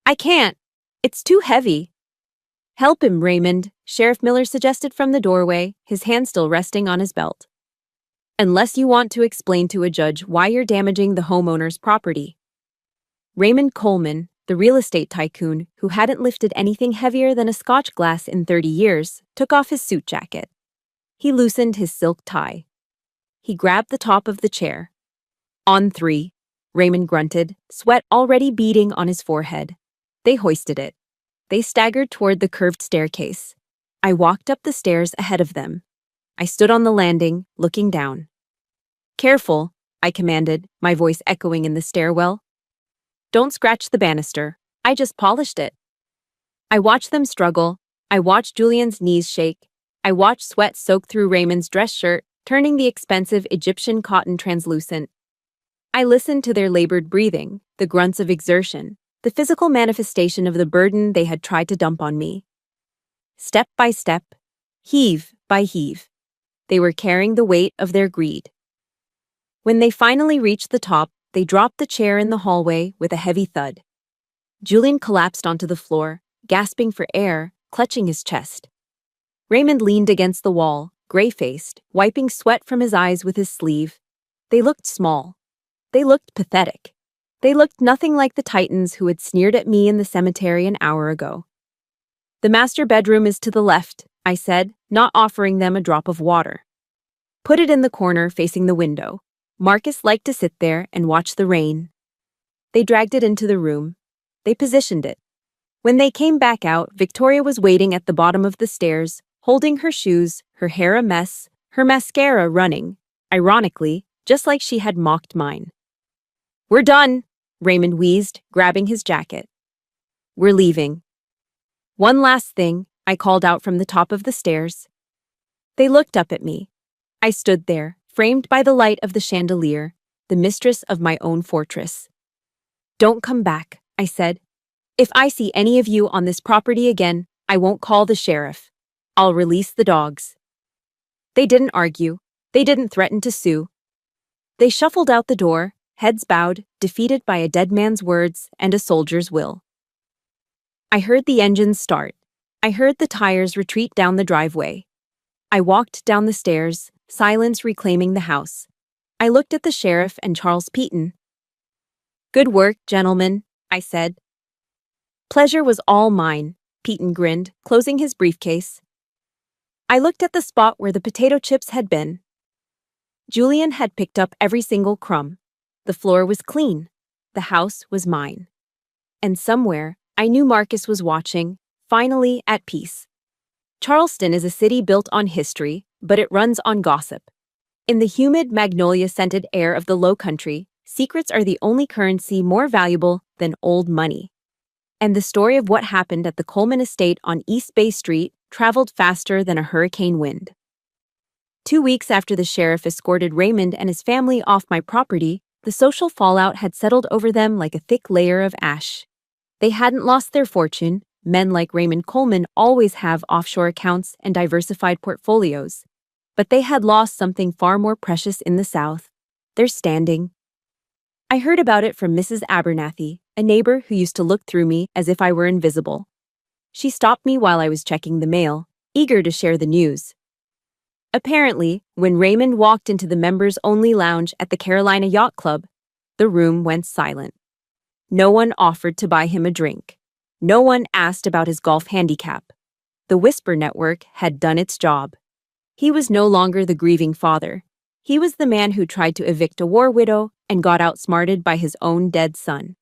Speaker 1: I can't. It's too heavy. Help him, Raymond, Sheriff Miller suggested from the doorway, his hand still resting on his belt. Unless you want to explain to a judge why you're damaging the homeowner's property. Raymond Coleman, the real estate tycoon who hadn't lifted anything heavier than a Scotch glass in 30 years, took off his suit jacket. He loosened his silk tie. He grabbed the top of the chair. On 3, Raymond grunted, sweat already beading on his forehead. They hoisted it. They staggered toward the curved staircase. I walked up the stairs ahead of them. I stood on the landing, looking down. Careful, I commanded, my voice echoing in the stairwell. Don't scratch the banister. I just polished it. I watched them struggle. I watched Julian's knees shake. I watched sweat soak through Raymond's dress shirt, turning the expensive Egyptian cotton translucent. I listened to their labored breathing, the grunts of exertion, the physical manifestation of the burden they had tried to dump on me. Step by step, heave by heave, they were carrying the weight of their greed. When they finally reached the top, they dropped the chair in the hallway with a heavy thud. Julian collapsed onto the floor, gasping for air, clutching his chest. Raymond leaned against the wall, gray-faced, wiping sweat from his eyes with his sleeve. They looked small. They looked pathetic. They looked nothing like the titans who had sneered at me in the cemetery an hour ago. The master bedroom is to the left, I said, not offering them a drop of water. Put it in the corner facing the window. Marcus liked to sit there and watch the rain. They dragged it into the room. They positioned it. When they came back out, Victoria was waiting at the bottom of the stairs, holding her shoes, her hair a mess, her mascara running, ironically, just like she had mocked mine. We're done, Raymond wheezed, grabbing his jacket. We're leaving. One last thing, I called out from the top of the stairs. They looked up at me. I stood there, framed by the light of the chandelier, the mistress of my own fortress. Don't come back, I said. If I see any of you on this property again, I won't call the sheriff. I'll release the dogs. They didn't argue. They didn't threaten to sue. They shuffled out the door, heads bowed, defeated by a dead man's words and a soldier's will. I heard the engines start. I heard the tires retreat down the driveway. I walked down the stairs, silence reclaiming the house. I looked at the sheriff and Charles Peaton. "Good work, gentlemen," I said. "Pleasure was all mine," Peaton grinned, closing his briefcase. I looked at the spot where the potato chips had been. Julian had picked up every single crumb. The floor was clean. The house was mine. And somewhere, I knew Marcus was watching, finally at peace. Charleston is a city built on history, but it runs on gossip. In the humid, magnolia-scented air of the Low Country, secrets are the only currency more valuable than old money. And the story of what happened at the Coleman estate on East Bay Street traveled faster than a hurricane wind. 2 weeks after the sheriff escorted Raymond and his family off my property, the social fallout had settled over them like a thick layer of ash. They hadn't lost their fortune. Men like Raymond Coleman always have offshore accounts and diversified portfolios. But they had lost something far more precious in the South: their standing. I heard about it from Mrs. Abernathy, a neighbor who used to look through me as if I were invisible. She stopped me while I was checking the mail, eager to share the news. Apparently, when Raymond walked into the members-only lounge at the Carolina Yacht Club, the room went silent. No one offered to buy him a drink. No one asked about his golf handicap. The Whisper Network had done its job. He was no longer the grieving father. He was the man who tried to evict a war widow and got outsmarted by his own dead son.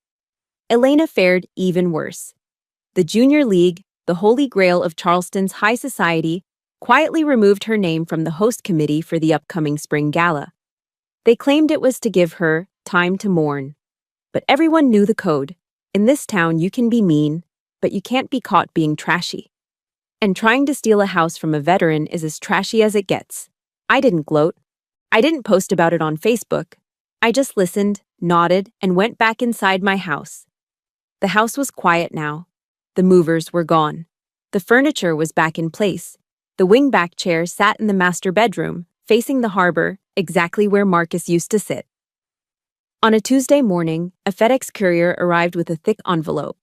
Speaker 1: Elena fared even worse. The Junior League, the holy grail of Charleston's high society, quietly removed her name from the host committee for the upcoming spring gala. They claimed it was to give her time to mourn. But everyone knew the code. In this town, you can be mean, but you can't be caught being trashy. And trying to steal a house from a veteran is as trashy as it gets. I didn't gloat. I didn't post about it on Facebook. I just listened, nodded, and went back inside my house. The house was quiet now. The movers were gone. The furniture was back in place. The wingback chair sat in the master bedroom, facing the harbor, exactly where Marcus used to sit. On a Tuesday morning, a FedEx courier arrived with a thick envelope.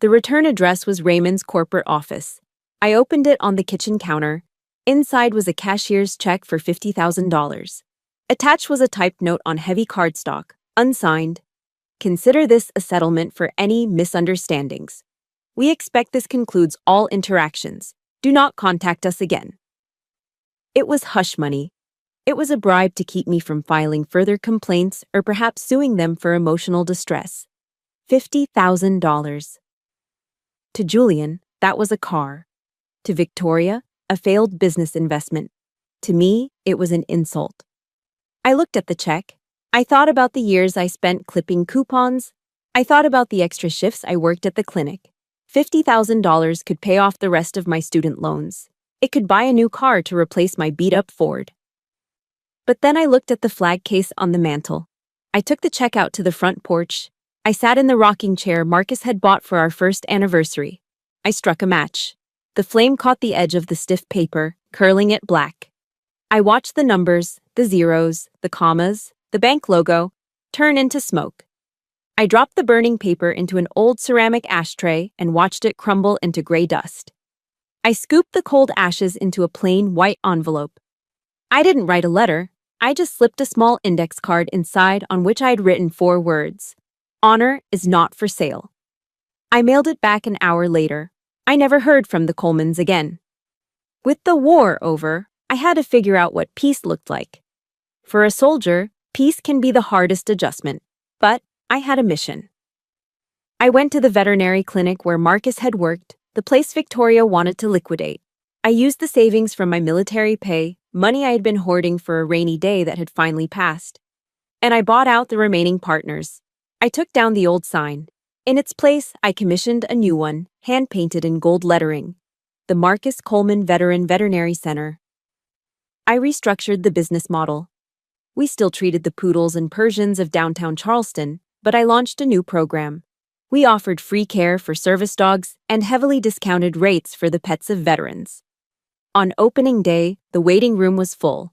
Speaker 1: The return address was Raymond's corporate office. I opened it on the kitchen counter. Inside was a cashier's check for $50,000. Attached was a typed note on heavy cardstock, unsigned. "Consider this a settlement for any misunderstandings. We expect this concludes all interactions. Do not contact us again." It was hush money. It was a bribe to keep me from filing further complaints or perhaps suing them for emotional distress. $50,000. To Julian, that was a car. To Victoria, a failed business investment. To me, it was an insult. I looked at the check. I thought about the years I spent clipping coupons. I thought about the extra shifts I worked at the clinic. $50,000 could pay off the rest of my student loans. It could buy a new car to replace my beat-up Ford. But then I looked at the flag case on the mantel. I took the check out to the front porch. I sat in the rocking chair Marcus had bought for our first anniversary. I struck a match. The flame caught the edge of the stiff paper, curling it black. I watched the numbers, the zeros, the commas, the bank logo, turn into smoke. I dropped the burning paper into an old ceramic ashtray and watched it crumble into gray dust. I scooped the cold ashes into a plain white envelope. I didn't write a letter. I just slipped a small index card inside on which I had written 4 words. Honor is not for sale. I mailed it back an hour later. I never heard from the Colemans again. With the war over, I had to figure out what peace looked like. For a soldier, peace can be the hardest adjustment, but I had a mission. I went to the veterinary clinic where Marcus had worked, the place Victoria wanted to liquidate. I used the savings from my military pay, money I had been hoarding for a rainy day that had finally passed. And I bought out the remaining partners. I took down the old sign. In its place, I commissioned a new one, hand-painted in gold lettering. The Marcus Coleman Veteran Veterinary Center. I restructured the business model. We still treated the poodles and Persians of downtown Charleston, but I launched a new program. We offered free care for service dogs and heavily discounted rates for the pets of veterans. On opening day, the waiting room was full.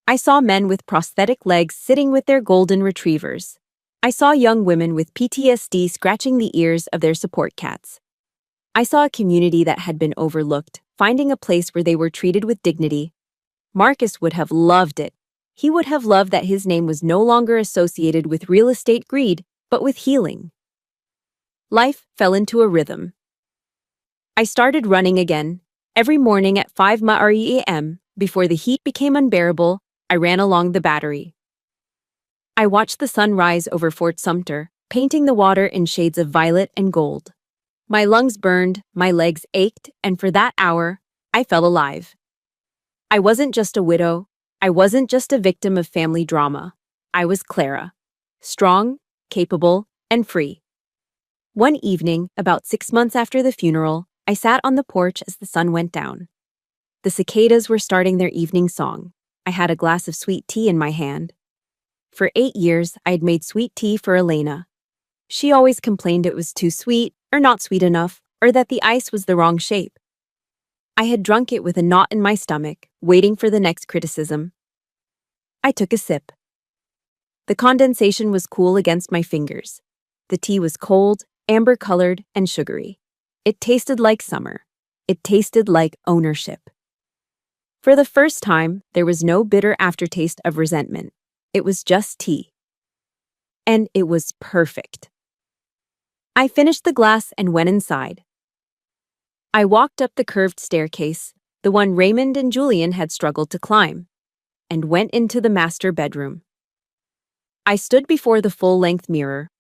Speaker 1: I saw men with prosthetic legs sitting with their golden retrievers. I saw young women with PTSD scratching the ears of their support cats. I saw a community that had been overlooked, finding a place where they were treated with dignity. Marcus would have loved it. He would have loved that his name was no longer associated with real estate greed, but with healing. Life fell into a rhythm. I started running again. Every morning at 5 a.m., before the heat became unbearable, I ran along the Battery. I watched the sun rise over Fort Sumter, painting the water in shades of violet and gold. My lungs burned, my legs ached, and for that hour, I felt alive. I wasn't just a widow. I wasn't just a victim of family drama. I was Clara. Strong, capable, and free. One evening, about 6 months after the funeral, I sat on the porch as the sun went down. The cicadas were starting their evening song. I had a glass of sweet tea in my hand. For 8 years, I had made sweet tea for Elena. She always complained it was too sweet, or not sweet enough, or that the ice was the wrong shape. I had drunk it with a knot in my stomach, waiting for the next criticism. I took a sip. The condensation was cool against my fingers. The tea was cold, amber-colored, and sugary. It tasted like summer. It tasted like ownership. For the first time, there was no bitter aftertaste of resentment. It was just tea. And it was perfect. I finished the glass and went inside. I walked up the curved staircase, the one Raymond and Julian had struggled to climb, and went into the master bedroom. I stood before the full-length mirror.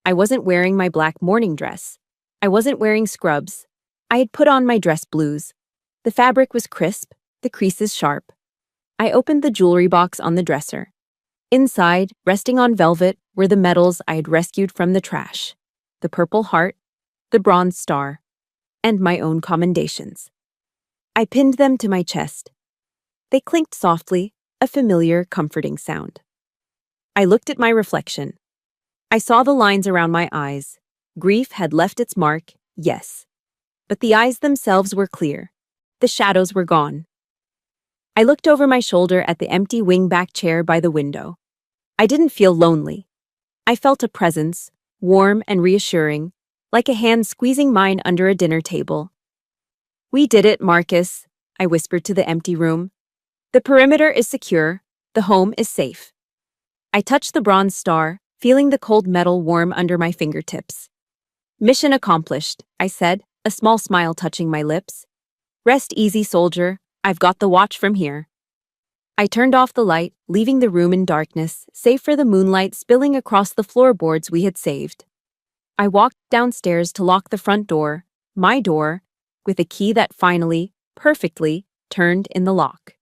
Speaker 1: I wasn't wearing my black morning dress. I wasn't wearing scrubs. I had put on my dress blues. The fabric was crisp, the creases sharp. I opened the jewelry box on the dresser. Inside, resting on velvet, were the medals I had rescued from the trash. The Purple Heart, the Bronze Star, and my own commendations. I pinned them to my chest. They clinked softly, a familiar, comforting sound. I looked at my reflection. I saw the lines around my eyes. Grief had left its mark, yes. But the eyes themselves were clear. The shadows were gone. I looked over my shoulder at the empty wing-back chair by the window. I didn't feel lonely. I felt a presence, warm and reassuring, like a hand squeezing mine under a dinner table. "We did it, Marcus," I whispered to the empty room. "The perimeter is secure. The home is safe." I touched the Bronze Star, feeling the cold metal warm under my fingertips. "Mission accomplished," I said, a small smile touching my lips. "Rest easy, soldier. I've got the watch from here." I turned off the light, leaving the room in darkness, save for the moonlight spilling across the floorboards we had saved. I walked downstairs to lock the front door, my door, with a key that finally, perfectly, turned in the lock.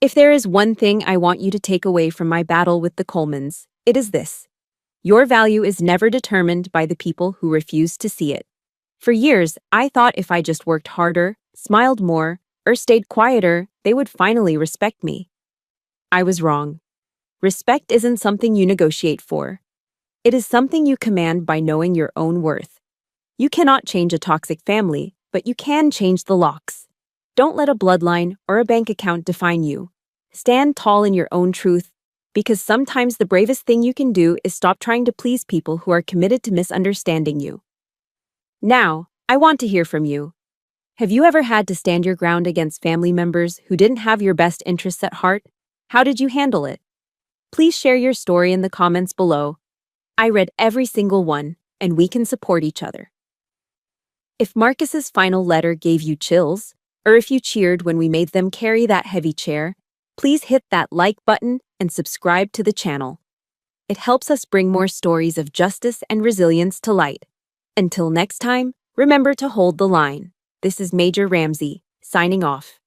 Speaker 1: If there is one thing I want you to take away from my battle with the Colemans, it is this. Your value is never determined by the people who refuse to see it. For years, I thought if I just worked harder, smiled more, or stayed quieter, they would finally respect me. I was wrong. Respect isn't something you negotiate for. It is something you command by knowing your own worth. You cannot change a toxic family, but you can change the locks. Don't let a bloodline or a bank account define you. Stand tall in your own truth, because sometimes the bravest thing you can do is stop trying to please people who are committed to misunderstanding you. Now, I want to hear from you. Have you ever had to stand your ground against family members who didn't have your best interests at heart? How did you handle it? Please share your story in the comments below. I read every single one, and we can support each other. If Marcus's final letter gave you chills, or if you cheered when we made them carry that heavy chair, please hit that like button and subscribe to the channel. It helps us bring more stories of justice and resilience to light. Until next time, remember to hold the line. This is Major Ramsey, signing off.